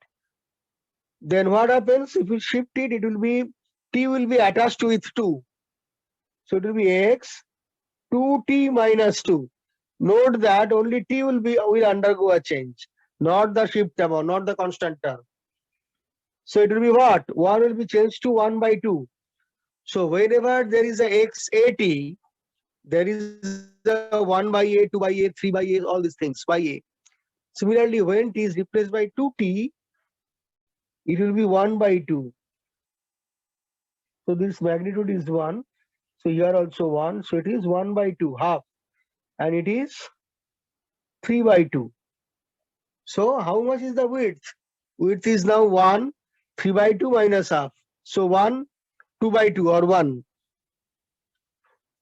then what happens? If we shift it, it will be, t will be attached with 2. So it will be x 2t minus 2. Note that only t will undergo a change, not the shift amount, not the constant term. So it will be what? 1 will be changed to 1 by 2. So whenever there is a xat, there is a 1 by a, 2 by a, 3 by a, all these things by a. Similarly, when t is replaced by 2t, it will be 1 by 2. So this magnitude is 1. So here also 1. So it is 1 by 2, half. And it is 3 by 2. So how much is the width? Width is now 1, 3 by 2 minus half. So 1, 2 by 2 or 1.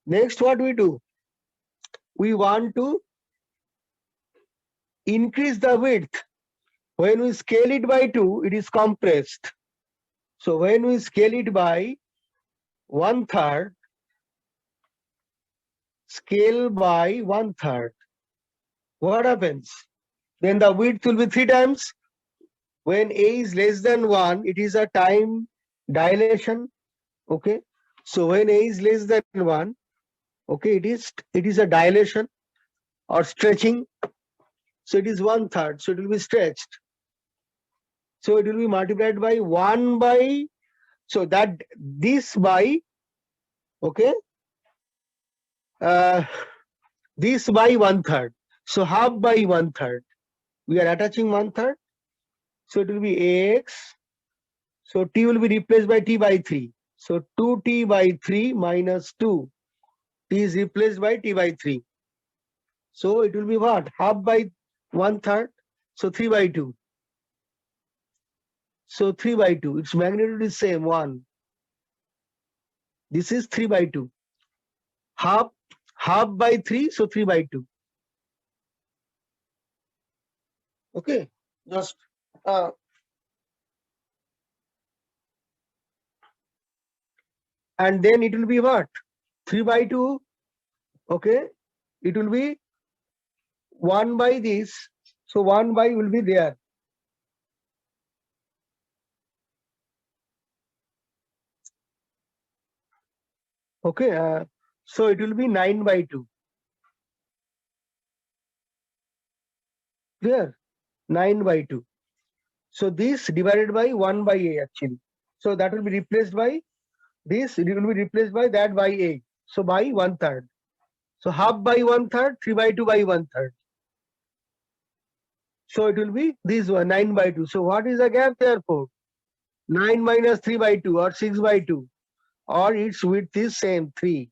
Next, what we do? We want to increase the width. When we scale it by 2, it is compressed. So when we scale it by 1/3, scale by 1/3, what happens? Then the width will be 3 times. When a is less than 1, it is a time dilation. Okay. So when a is less than 1, okay, it is a dilation or stretching. So it is 1/3. So it will be stretched. So it will be multiplied by 1 by, so that this by, okay, this by 1/3. So half by 1/3. We are attaching 1/3. So it will be ax. So t will be replaced by t by 3. So 2t by 3 minus 2. T is replaced by t by 3. So it will be what? Half by 1/3. So 3 by 2. So 3 by 2. Its magnitude is same, 1. This is 3 by 2. Half by 3, so 3 by 2. Okay. Just and then it will be what? 3 by 2. Okay. It will be 1 by this. So 1 by will be there. Okay. So it will be 9 by 2. Clear? 9 by 2. So this divided by 1 by a actually. So that will be replaced by this. It will be replaced by that by a. So by 1/3. So half by 1/3, 3 by 2 by 1/3. So it will be this one, 9 by 2. So what is the gap therefore? 9 minus 3 by 2 or 6 by 2, or its width is same, 3.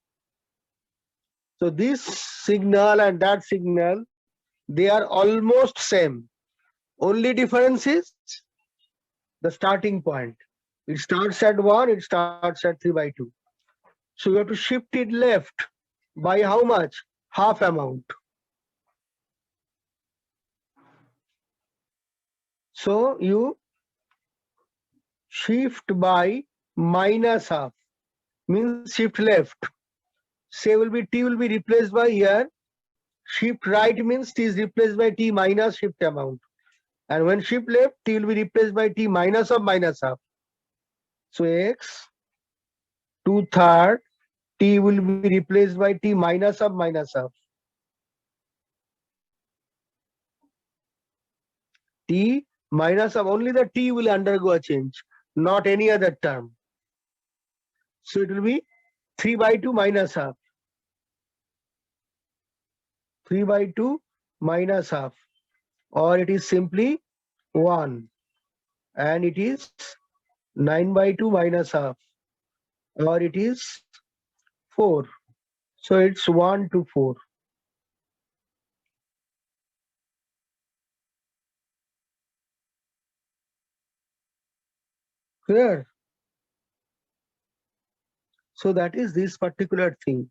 So this signal and that signal, they are almost same. Only difference is the starting point. It starts at 1, it starts at 3 by 2. So you have to shift it left by how much? Half amount. So you shift by minus half, means shift left. Say will be t will be replaced by here. Shift right means t is replaced by t minus shift amount. And when shift left, t will be replaced by t minus of minus half. So x 2/3, t will be replaced by t minus of minus half. T minus of, only the t will undergo a change, not any other term. So it will be 3 by 2 minus half. 3 by 2 minus half. Or it is simply 1. And it is 9 by 2 minus half. Or it is 4. So it's 1 to 4. Clear? So that is this particular thing.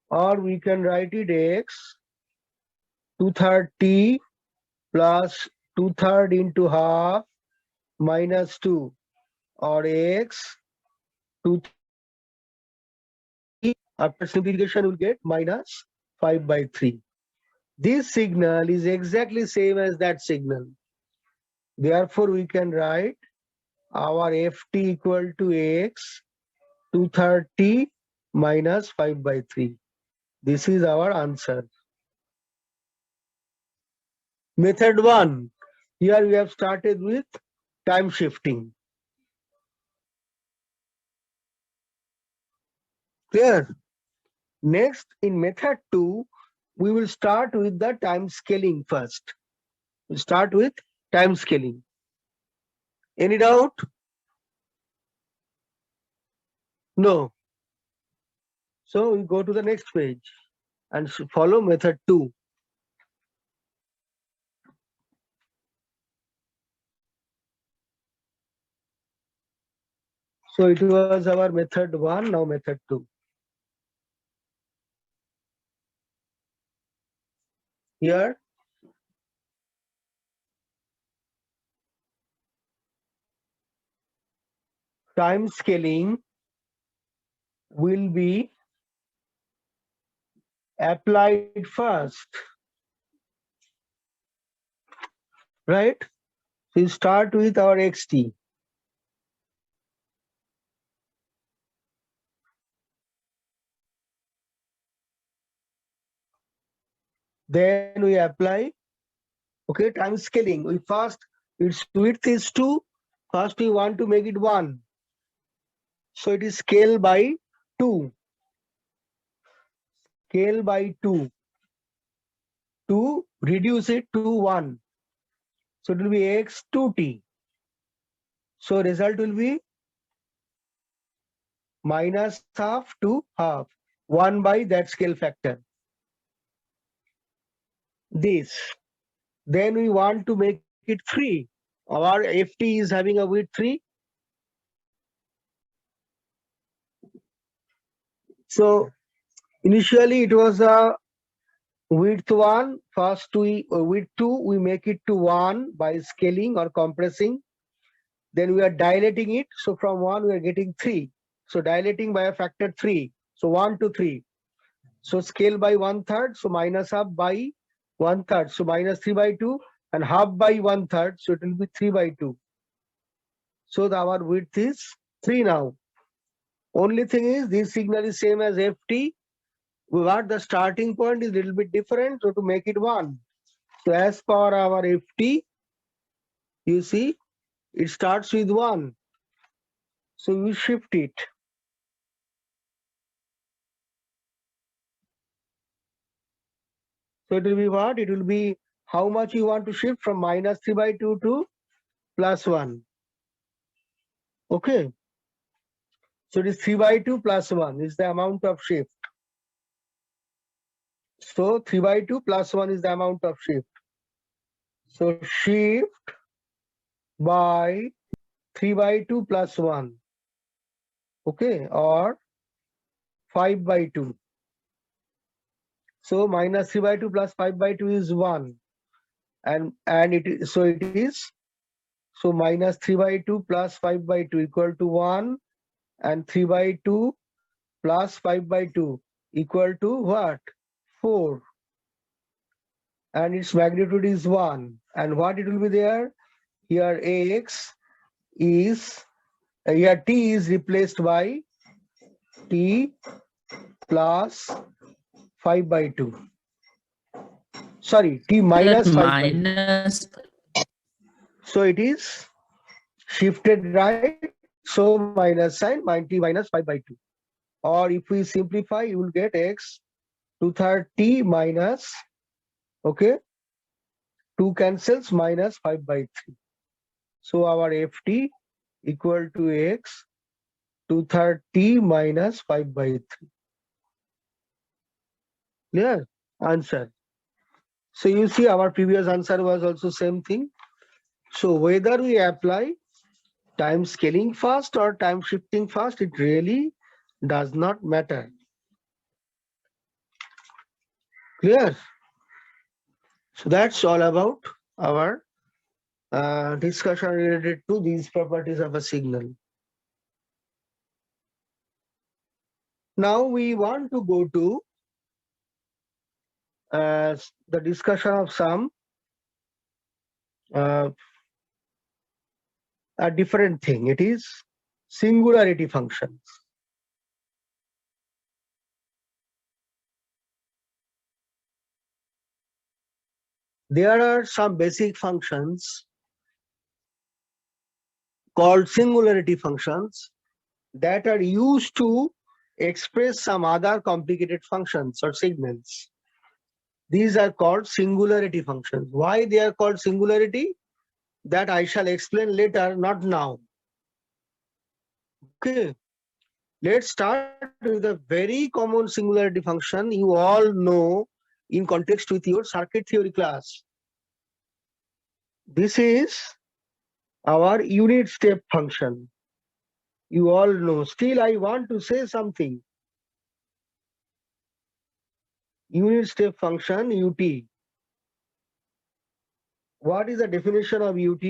Or we can write it x 2/3 t plus 2/3 into half minus 2, or x 2 after simplification will get minus 5 by 3. This signal is exactly same as that signal. Therefore, we can write our ft equal to x 2/3 t minus 5 by 3. This is our answer. Method 1. Here we have started with time shifting. Clear? Next, in method 2, we will start with the time scaling first. We'll start with time scaling. Any doubt? No. So we go to the next page and follow method 2. So it was our method 1, now method 2. Here, time scaling will be applied first, right? So we start with our xt. Then we apply, okay, time scaling. We first, its width is 2. First we want to make it 1. So it is scale by 2. Scale by 2 to reduce it to 1. So it will be x 2t. So result will be minus half to half, 1 by that scale factor. This. Then we want to make it 3. Our ft is having a width 3. So initially it was a width 1. First we width 2, we make it to 1 by scaling or compressing. Then we are dilating it. So from 1 we are getting 3. So dilating by a factor 3. So 1 to 3. So scale by 1/3. So minus half by 1/3. So minus 3 by 2 and half by 1/3. So it will be 3 by 2. So our width is 3 now. Only thing is this signal is same as ft. What the starting point is little bit different. So to make it 1. So as per our ft, you see it starts with 1. So we shift it. So it will be what? It will be how much you want to shift from minus 3 by 2 to plus 1. Okay. So it is 3 by 2 plus 1 is the amount of shift. So 3 by 2 plus 1 is the amount of shift. So shift by 3 by 2 plus 1. Okay. Or 5 by 2. So minus 3 by 2 plus 5 by 2 is 1. And it is, so it is, so minus 3 by 2 plus 5 by 2 equal to 1. And 3 by 2 plus 5 by 2 equal to what? 4. And its magnitude is 1. And what it will be there? Here x is, here t is replaced by t plus 5 by 2. Sorry, t minus 5 by 2. So it is shifted right. So minus sign, t minus 5 by 2. Or if we simplify, you will get x 2/3 t minus, okay, 2 cancels minus 5 by 3. So our ft equal to x 2/3 t minus 5 by 3. Clear? Answer. So you see our previous answer was also same thing. So whether we apply time scaling fast or time shifting fast, it really does not matter. Clear? So that's all about our discussion related to these properties of a signal. Now we want to go to the discussion of some a different thing. It is singularity functions. There are some basic functions called singularity functions that are used to express some other complicated functions or signals. These are called singularity functions. Why they are called singularity? That I shall explain later, not now. Okay. Let's start with a very common singularity function you all know in context with your circuit theory class. This is our unit step function. You all know. Still, I want to say something. Unit step function, UT. What is the definition of UT?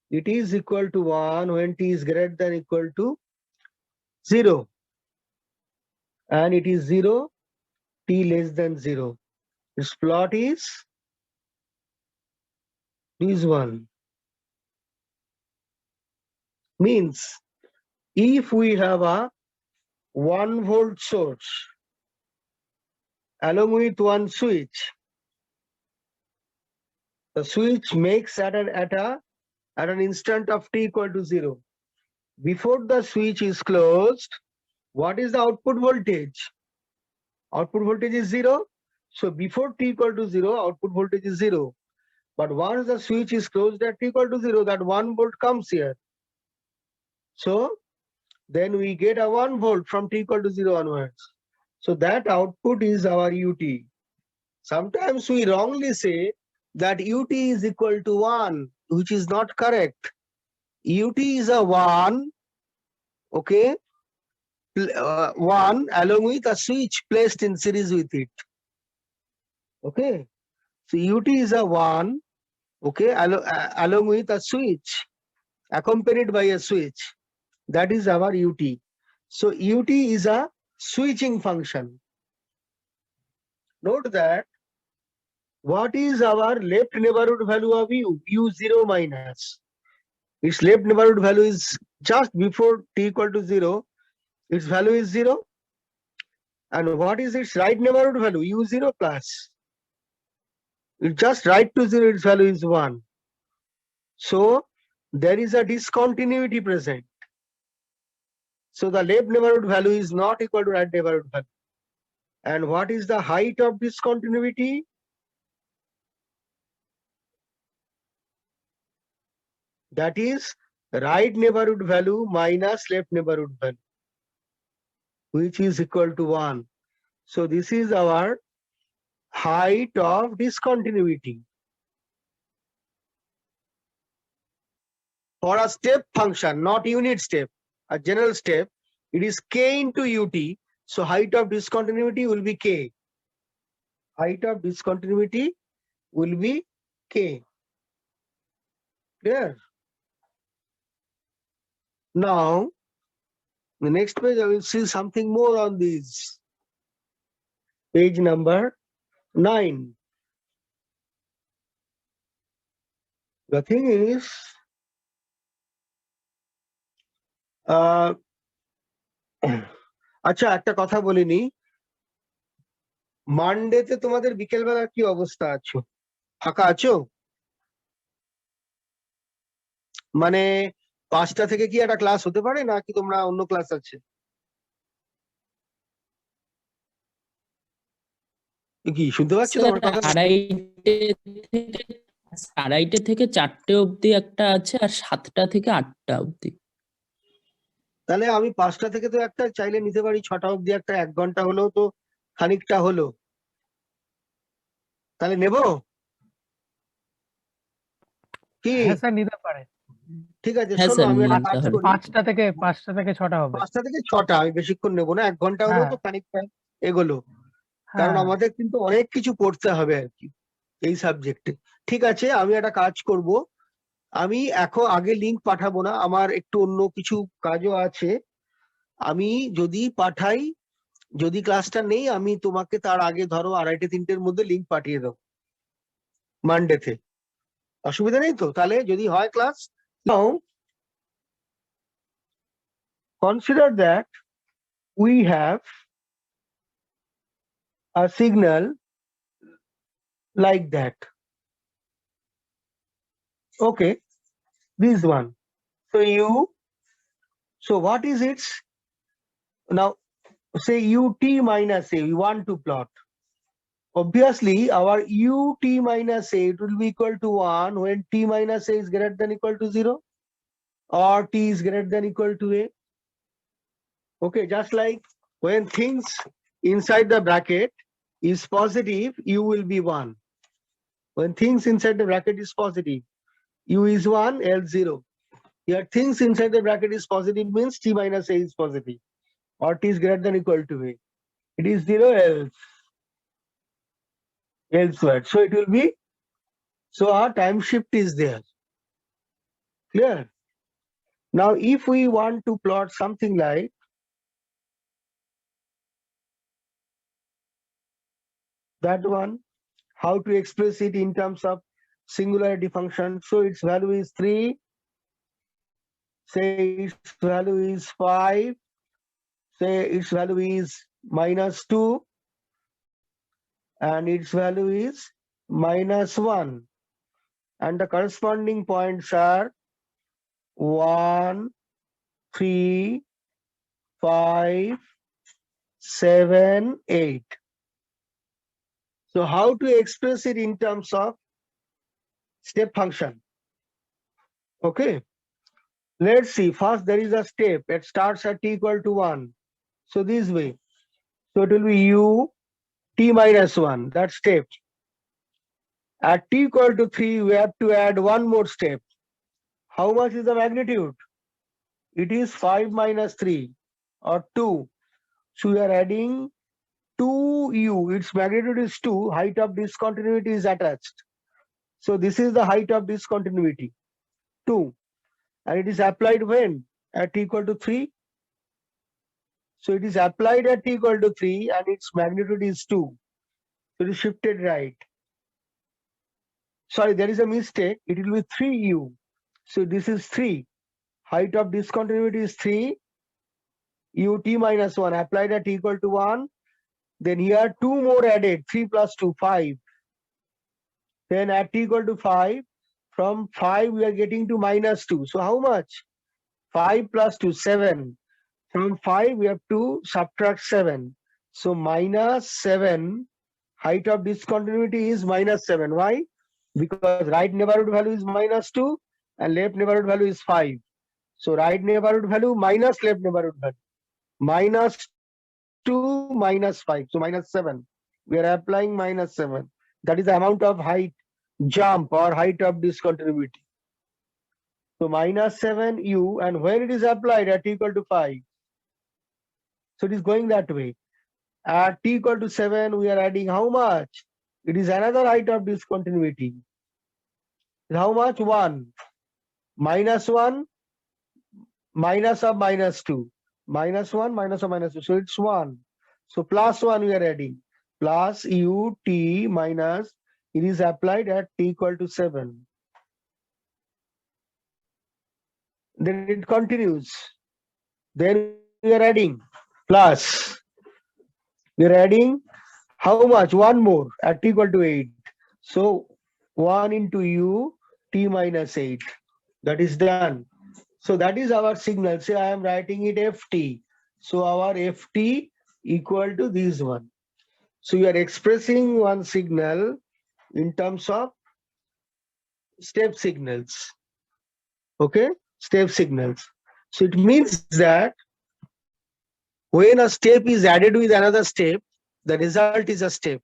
It is equal to 1 when t is greater than equal to 0. And it is 0, t less than 0. Its plot is this one. Means if we have a 1 volt source along with one switch, the switch makes at an instant of t equal to 0. Before the switch is closed, what is the output voltage? Output voltage is 0. So before t equal to 0, output voltage is 0. But once the switch is closed at t equal to 0, that 1 volt comes here. So then we get a 1 volt from t equal to 0 onwards. So that output is our UT. Sometimes we wrongly say that UT is equal to 1, which is not correct. UT is a 1, okay, 1 along with a switch placed in series with it. Okay, so UT is a 1, okay, along with a switch, accompanied by a switch. That is our UT. So UT is a switching function. Note that what is our left neighborhood value of U? U0 minus. Its left neighborhood value is just before t equal to 0. Its value is 0. And what is its right neighborhood value? U0 plus. It's just right to 0, its value is 1. So there is a discontinuity present. So the left neighborhood value is not equal to right neighborhood value. And what is the height of discontinuity? That is right neighborhood value minus left neighborhood value, which is equal to 1. So this is our height of discontinuity. For a step function, not unit step, a general step, it is k into ut. So height of discontinuity will be k. Height of discontinuity will be k. Clear? Now, the next page I will see something more on this. Page number 9. The thing is, আচ্ছা একটা কথা বলিনি, মানডেতে তোমাদের বিকেলবেলা কি অবস্থা আছো? ফাঁকা আছো? মানে 5টা থেকে কি একটা ক্লাস হতে পারে নাকি তোমরা অন্য ক্লাস আছে? কি শুনতে পাচ্ছ তোমার কথা?
2:30 থেকে 4টে অবধি একটা আছে, আর 7টা থেকে 8টা অবধি।
তাহলে আমি 5টা থেকে তো একটা চাইলে নিতে পারি, 6টা অবধি একটা 1 ঘন্টা হলেও তো খানিকটা হলো। তাহলে নেব কি?
হ্যাঁ স্যার নিতে পারে।
ঠিক আছে,
হ্যাঁ
শোনো
স্যার,
আমি একটা
নিতে
কাজ
হবে।
করি,
5টা থেকে 6টা হবে।
5টা থেকে 6টা, আমি বেশিক্ষণ নেবো না, 1 ঘন্টা হলেও তো খানিকটা এগোলো। কারণ
হ্যাঁ
আমাদের কিন্তু অনেক কিছু পড়তে হবে আর কি এই সাবজেক্টে। ঠিক আছে, আমি একটা কাজ করব, আমি এখন আগে লিংক পাঠাবো না, আমার একটু অন্য কিছু কাজও আছে। আমি যদি পাঠাই, যদি ক্লাসটা নেই, আমি তোমাকে তার আগে ধরো 2:30-3টের মধ্যে লিংক পাঠিয়ে দেবো মানডেতে। অসুবিধা নেই তো? তাহলে যদি হয় class. Now consider that we have a signal like that. Okay, this one. So what is its, now say ut minus a, we want to plot. Obviously, our ut minus a, it will be equal to 1 when t minus a is greater than equal to 0 or t is greater than equal to a. Okay, just like when things inside the bracket is positive, u will be 1. When things inside the bracket is positive, u is 1, else 0. Here things inside the bracket is positive means t minus a is positive or t is greater than equal to a. It is 0 else elsewhere. So it will be, so our time shift is there. Clear? Now if we want to plot something like that one, how to express it in terms of singularity function. So its value is 3, say its value is 5, say its value is -2, and its value is -1. And the corresponding points are 1, 3, 5, 7, 8. So how to express it in terms of step function? Okay. Let's see. First, there is a step. It starts at t equal to 1. So this way. So it will be u t minus 1. That step. At t equal to 3, we have to add one more step. How much is the magnitude? It is 5 minus 3 or 2. So we are adding 2u. Its magnitude is 2. Height of discontinuity is attached. So this is the height of discontinuity, 2. And it is applied when? At t equal to 3. So it is applied at t equal to 3 and its magnitude is 2. So it is shifted right. Sorry, there is a mistake. It will be 3u. So this is 3. Height of discontinuity is 3. ut minus 1 applied at t equal to 1. Then here 2 more added. 3 plus 2, 5. Then at t equal to 5, from 5 we are getting to -2. So how much? 5 plus 2, 7. From 5 we have to subtract 7. So -7, height of discontinuity is -7. Why? Because right neighborhood value is -2 and left neighborhood value is 5. So right neighborhood value minus left neighborhood value. -2 minus 5. So -7. We are applying -7. That is the amount of height jump or height of discontinuity. So -7 u, and when it is applied at t equal to 5, so it is going that way. At t equal to 7, we are adding how much? It is another height of discontinuity. How much? 1. -1, minus of -2. -1, minus of -2. So it's 1. So +1 we are adding. Plus ut minus, it is applied at t equal to 7. Then it continues. Then we are adding plus. We are adding how much? 1 more at t equal to 8. So 1 into u t minus 8. That is done. So that is our signal. Say I am writing it ft. So our ft equal to this one. So you are expressing one signal in terms of step signals. Okay? Step signals. So it means that when a step is added with another step, the result is a step.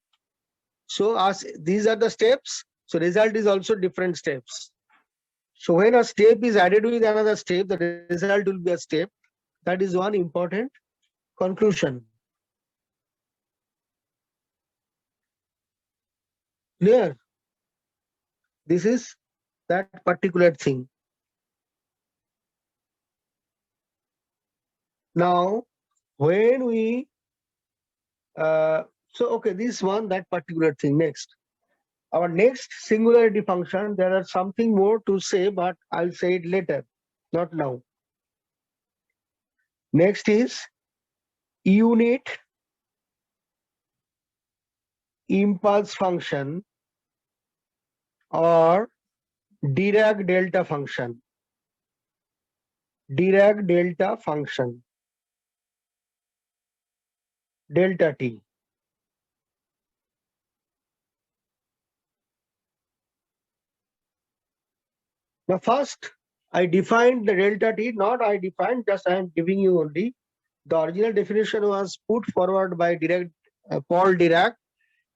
So as these are the steps, so result is also different steps. So when a step is added with another step, the result will be a step. That is one important conclusion. Clear? This is that particular thing. Now, when we so okay, this one, that particular thing. Next, our next singularity function, there are something more to say, but I'll say it later, not now. Next is unit impulse function or Dirac delta function. Dirac delta function. delta t. Now first, I defined the delta t, not I defined, just I am giving you only. The original definition was put forward by Paul Dirac,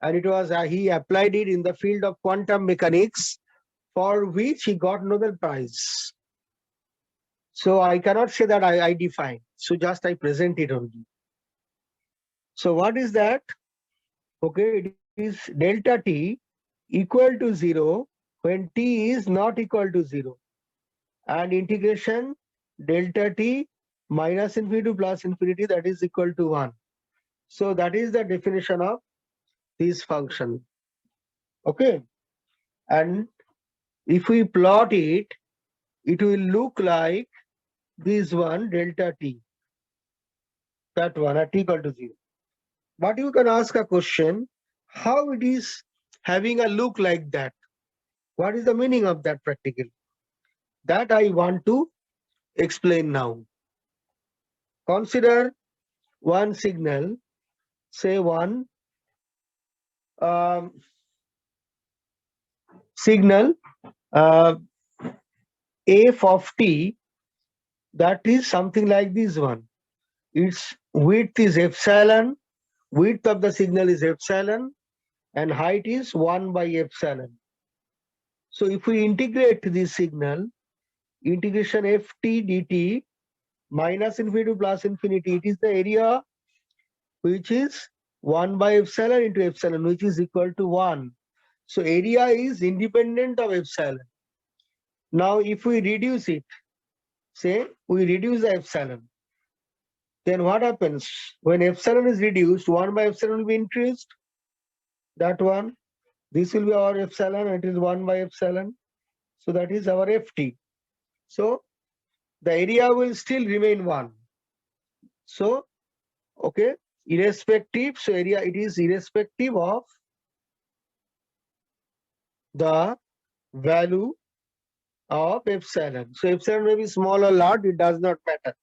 and it was he applied it in the field of quantum mechanics, for which he got Nobel Prize. So I cannot say that I define. So just I present it only. So what is that? Okay, it is delta t equal to 0 when t is not equal to 0. And integration delta t minus infinity to plus infinity, that is equal to 1. So that is the definition of this function. Okay. And if we plot it, it will look like this one, delta t. That one at t equal to 0. But you can ask a question, how it is having a look like that? What is the meaning of that practically? That I want to explain now. Consider one signal, say one signal f of t, that is something like this one. Its width is epsilon, width of the signal is epsilon, and height is 1 by epsilon. So if we integrate this signal, integration ft dt minus infinity to plus infinity, it is the area which is 1 by epsilon into epsilon, which is equal to 1. So area is independent of epsilon. Now if we reduce it, say we reduce the epsilon, then what happens? When epsilon is reduced, 1 by epsilon will be increased. That one, this will be our epsilon, it is 1 by epsilon. So that is our ft. So the area will still remain 1. So, okay, irrespective, so area, it is irrespective of the value of epsilon. So epsilon may be small or large, it does not matter.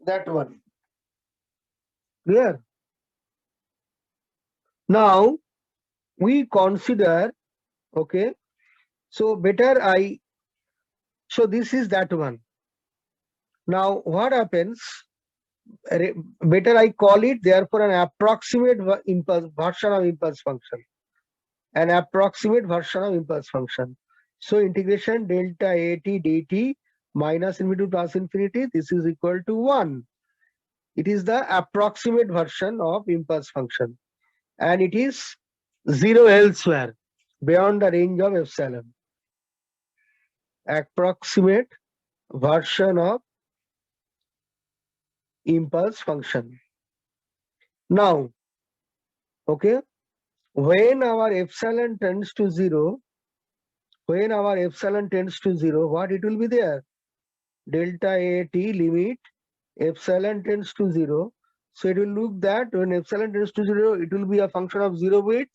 That one. Clear? Now we consider, okay, so so this is that one. Now what happens? Better I call it therefore an approximate version of impulse function. An approximate version of impulse function. So integration delta at dt minus infinity plus infinity, this is equal to 1. It is the approximate version of impulse function. And it is 0 elsewhere, beyond the range of epsilon. Approximate version of impulse function. Now, okay, when our epsilon tends to 0, what it will be there? Delta at limit epsilon tends to 0. So it will look that when epsilon tends to 0, it will be a function of 0 width,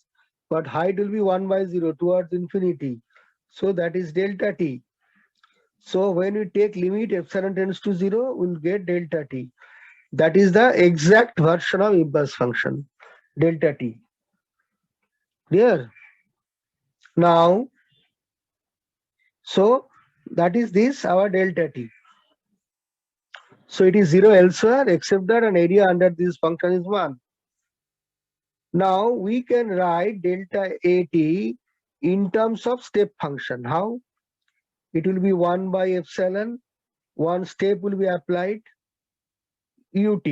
but height will be 1 by 0 towards infinity. So that is delta t. So when we take limit epsilon tends to 0, we'll get delta t. That is the exact version of impulse function, delta t. Clear? Now, so that is this, our delta t. So it is 0 elsewhere except that an area under this function is 1. Now we can write delta at in terms of step function. How? It will be 1 by epsilon, one step will be applied, ut.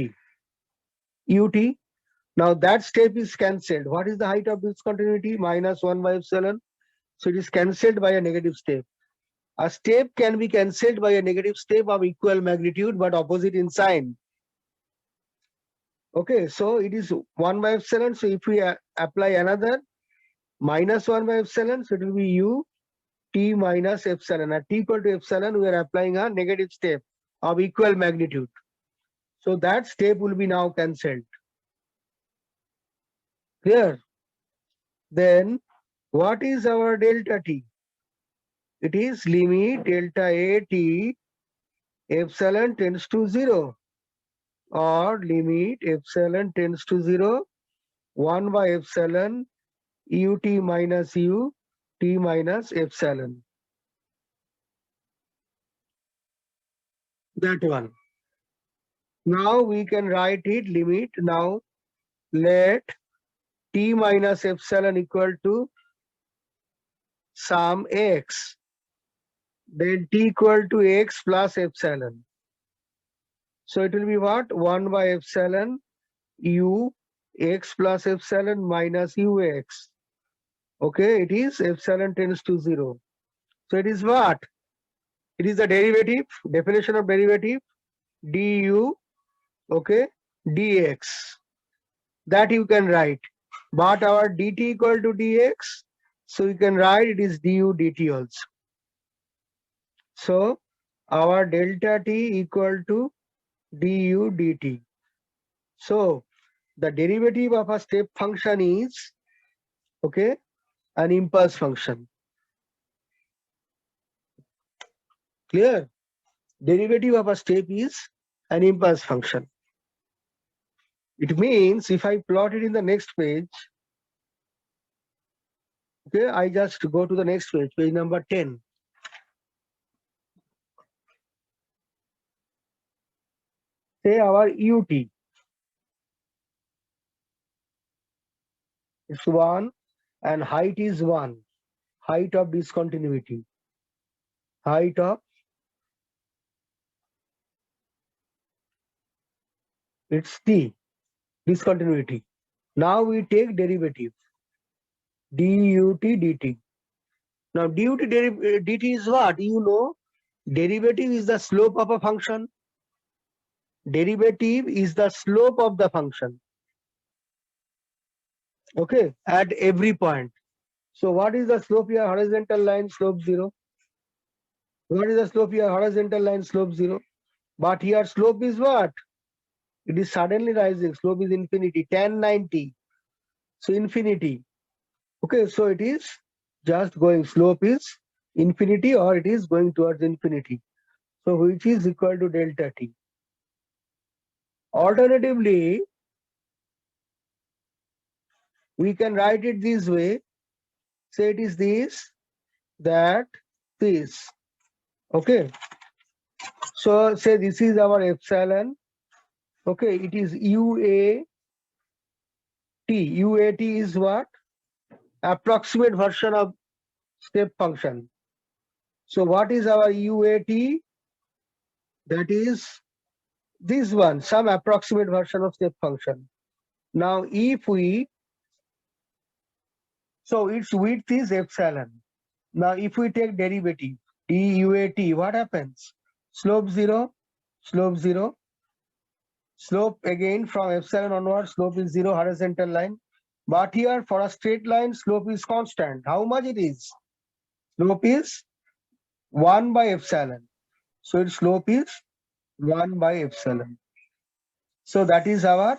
Now that step is cancelled. What is the height of discontinuity? Minus 1 by epsilon. So it is cancelled by a negative step. A step can be cancelled by a negative step of equal magnitude but opposite in sign. Okay, so it is 1 by epsilon. So if we apply another minus 1 by epsilon, so it will be u t minus epsilon. At t equal to epsilon, we are applying a negative step of equal magnitude. So that step will be now cancelled. Clear? Then what is our delta t? It is limit delta at epsilon tends to 0. or limit epsilon tends to 0, 1 by epsilon ut minus u t minus epsilon. That one. Now we can write it limit. Now let t minus epsilon equal to sum x. Then t equal to x plus epsilon. So it will be what? 1 by epsilon u x plus epsilon minus ux. Okay, it is epsilon tends to 0. So it is what? It is the derivative, definition of derivative, du, okay, dx. That you can write. But our dt equal to dx, so you can write it is du dt also. So our delta t equal to du dt. So the derivative of a step function is, okay, an impulse function. Clear? Derivative of a step is an impulse function. It means if I plot it in the next page, okay, I just go to the next page, page number 10. Say our ut. It's 1 and height is 1. Height of discontinuity. Height of, it's t, discontinuity. Now we take derivative, dut dt. Now dut dt is what? You know, derivative is the slope of a function. Derivative is the slope of the function. Okay, at every point. So what is the slope here? Horizontal line, slope 0. What is the slope here? Horizontal line, slope 0. But here slope is what? It is suddenly rising. Slope is infinity, tan 90. So infinity. Okay, so it is just going, slope is infinity or it is going towards infinity. So which is equal to delta t. Alternatively, we can write it this way. Say it is this, that, this. Okay. So say this is our epsilon. Okay, it is UAT. UAT is what? Approximate version of step function. So what is our UAT? That is this one, some approximate version of step function. Now if we, so its width is epsilon. Now if we take derivative, DUAT, what happens? Slope 0, slope 0. Slope again from epsilon onward, slope is 0, horizontal line. But here for a straight line, slope is constant. How much it is? Slope is 1 by epsilon. So its slope is 1 by epsilon. So that is our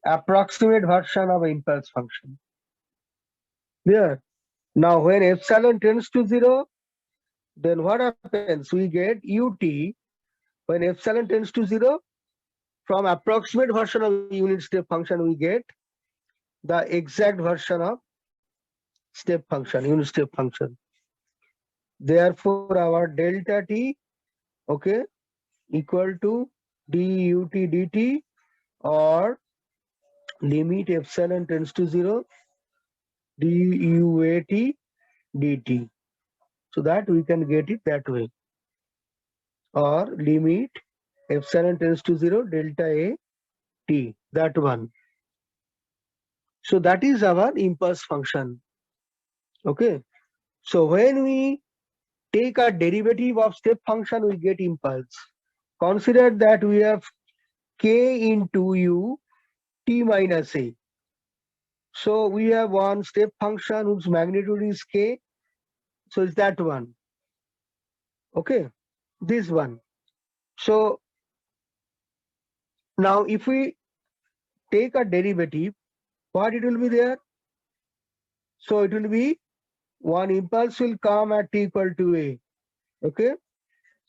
approximate version of an impulse function. Clear? Now when epsilon tends to 0, then what happens? We get ut when epsilon tends to 0. From approximate version of unit step function, we get the exact version of step function, unit step function. Therefore, our delta t, okay, equal to dut dt or limit epsilon tends to 0 duat dt. So that we can get it that way. Or limit epsilon tends to 0 delta a t, that one. So that is our impulse function. Okay. So when we take a derivative of step function, we get impulse. Consider that we have k into u t minus a. So we have one step function whose magnitude is k. So it's that one. Okay, this one. So now if we take a derivative, what it will be there? So it will be one impulse will come at t equal to a. Okay,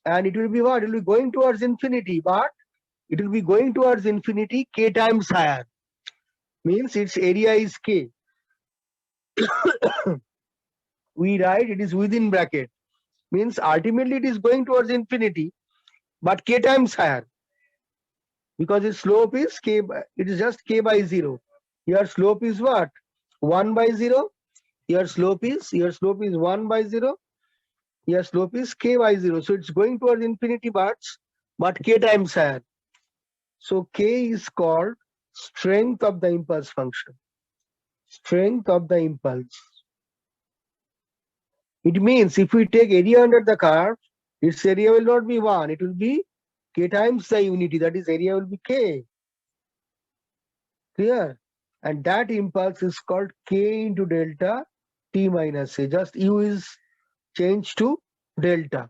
and it will be what? It will be going towards infinity, but it will be going towards infinity k times higher. Means its area is k. We write it is within bracket. Means ultimately it is going towards infinity, but k times higher. Because its slope is k, it is just k by 0. Your slope is what? 1 by 0. Your slope is 1 by 0. Your slope is k by 0. So it's going towards infinity, but k times higher. So k is called strength of the impulse function. Strength of the impulse. It means if we take area under the curve, its area will not be 1. It will be k times the unity. That is, area will be k. Clear? And that impulse is called k into delta t minus a. Just u is changed to delta.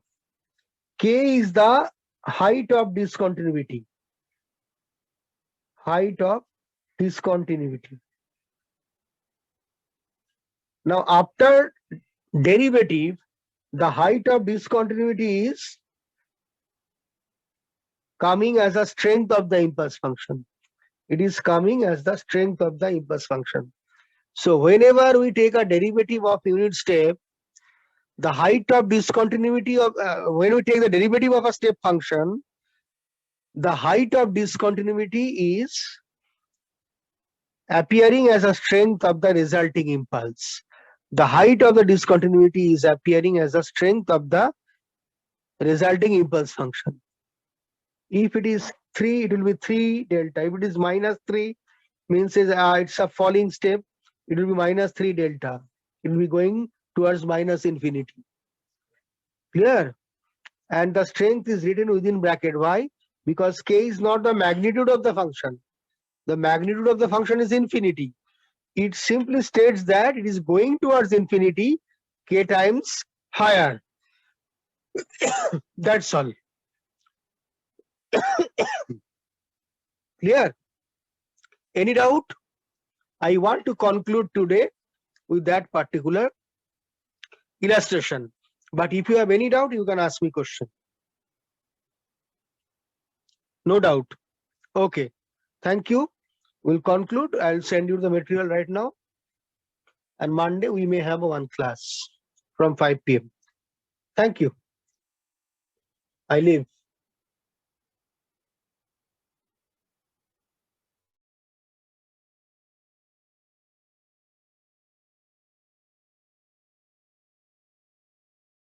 K is the height of discontinuity. Height of discontinuity. Now, after derivative, the height of discontinuity is coming as a strength of the impulse function. It is coming as the strength of the impulse function. So whenever we take a derivative of unit step, the height of discontinuity of when we take the derivative of a step function, the height of discontinuity is appearing as a strength of the resulting impulse. The height of the discontinuity is appearing as a strength of the resulting impulse function. If it is 3, it will be 3 delta. If it is minus 3, means it's a falling step, it will be minus 3 delta. It will be going towards minus infinity. Clear? And the strength is written within bracket. Why? Because k is not the magnitude of the function. The magnitude of the function is infinity. It simply states that it is going towards infinity k times higher. That's all. Clear? Any doubt? I want to conclude today with that particular illustration. But if you have any doubt, you can ask me question. No doubt. Okay. Thank you. We'll conclude. I'll send you the material right now. And Monday we may have one class from 5 p.m. Thank you. I leave.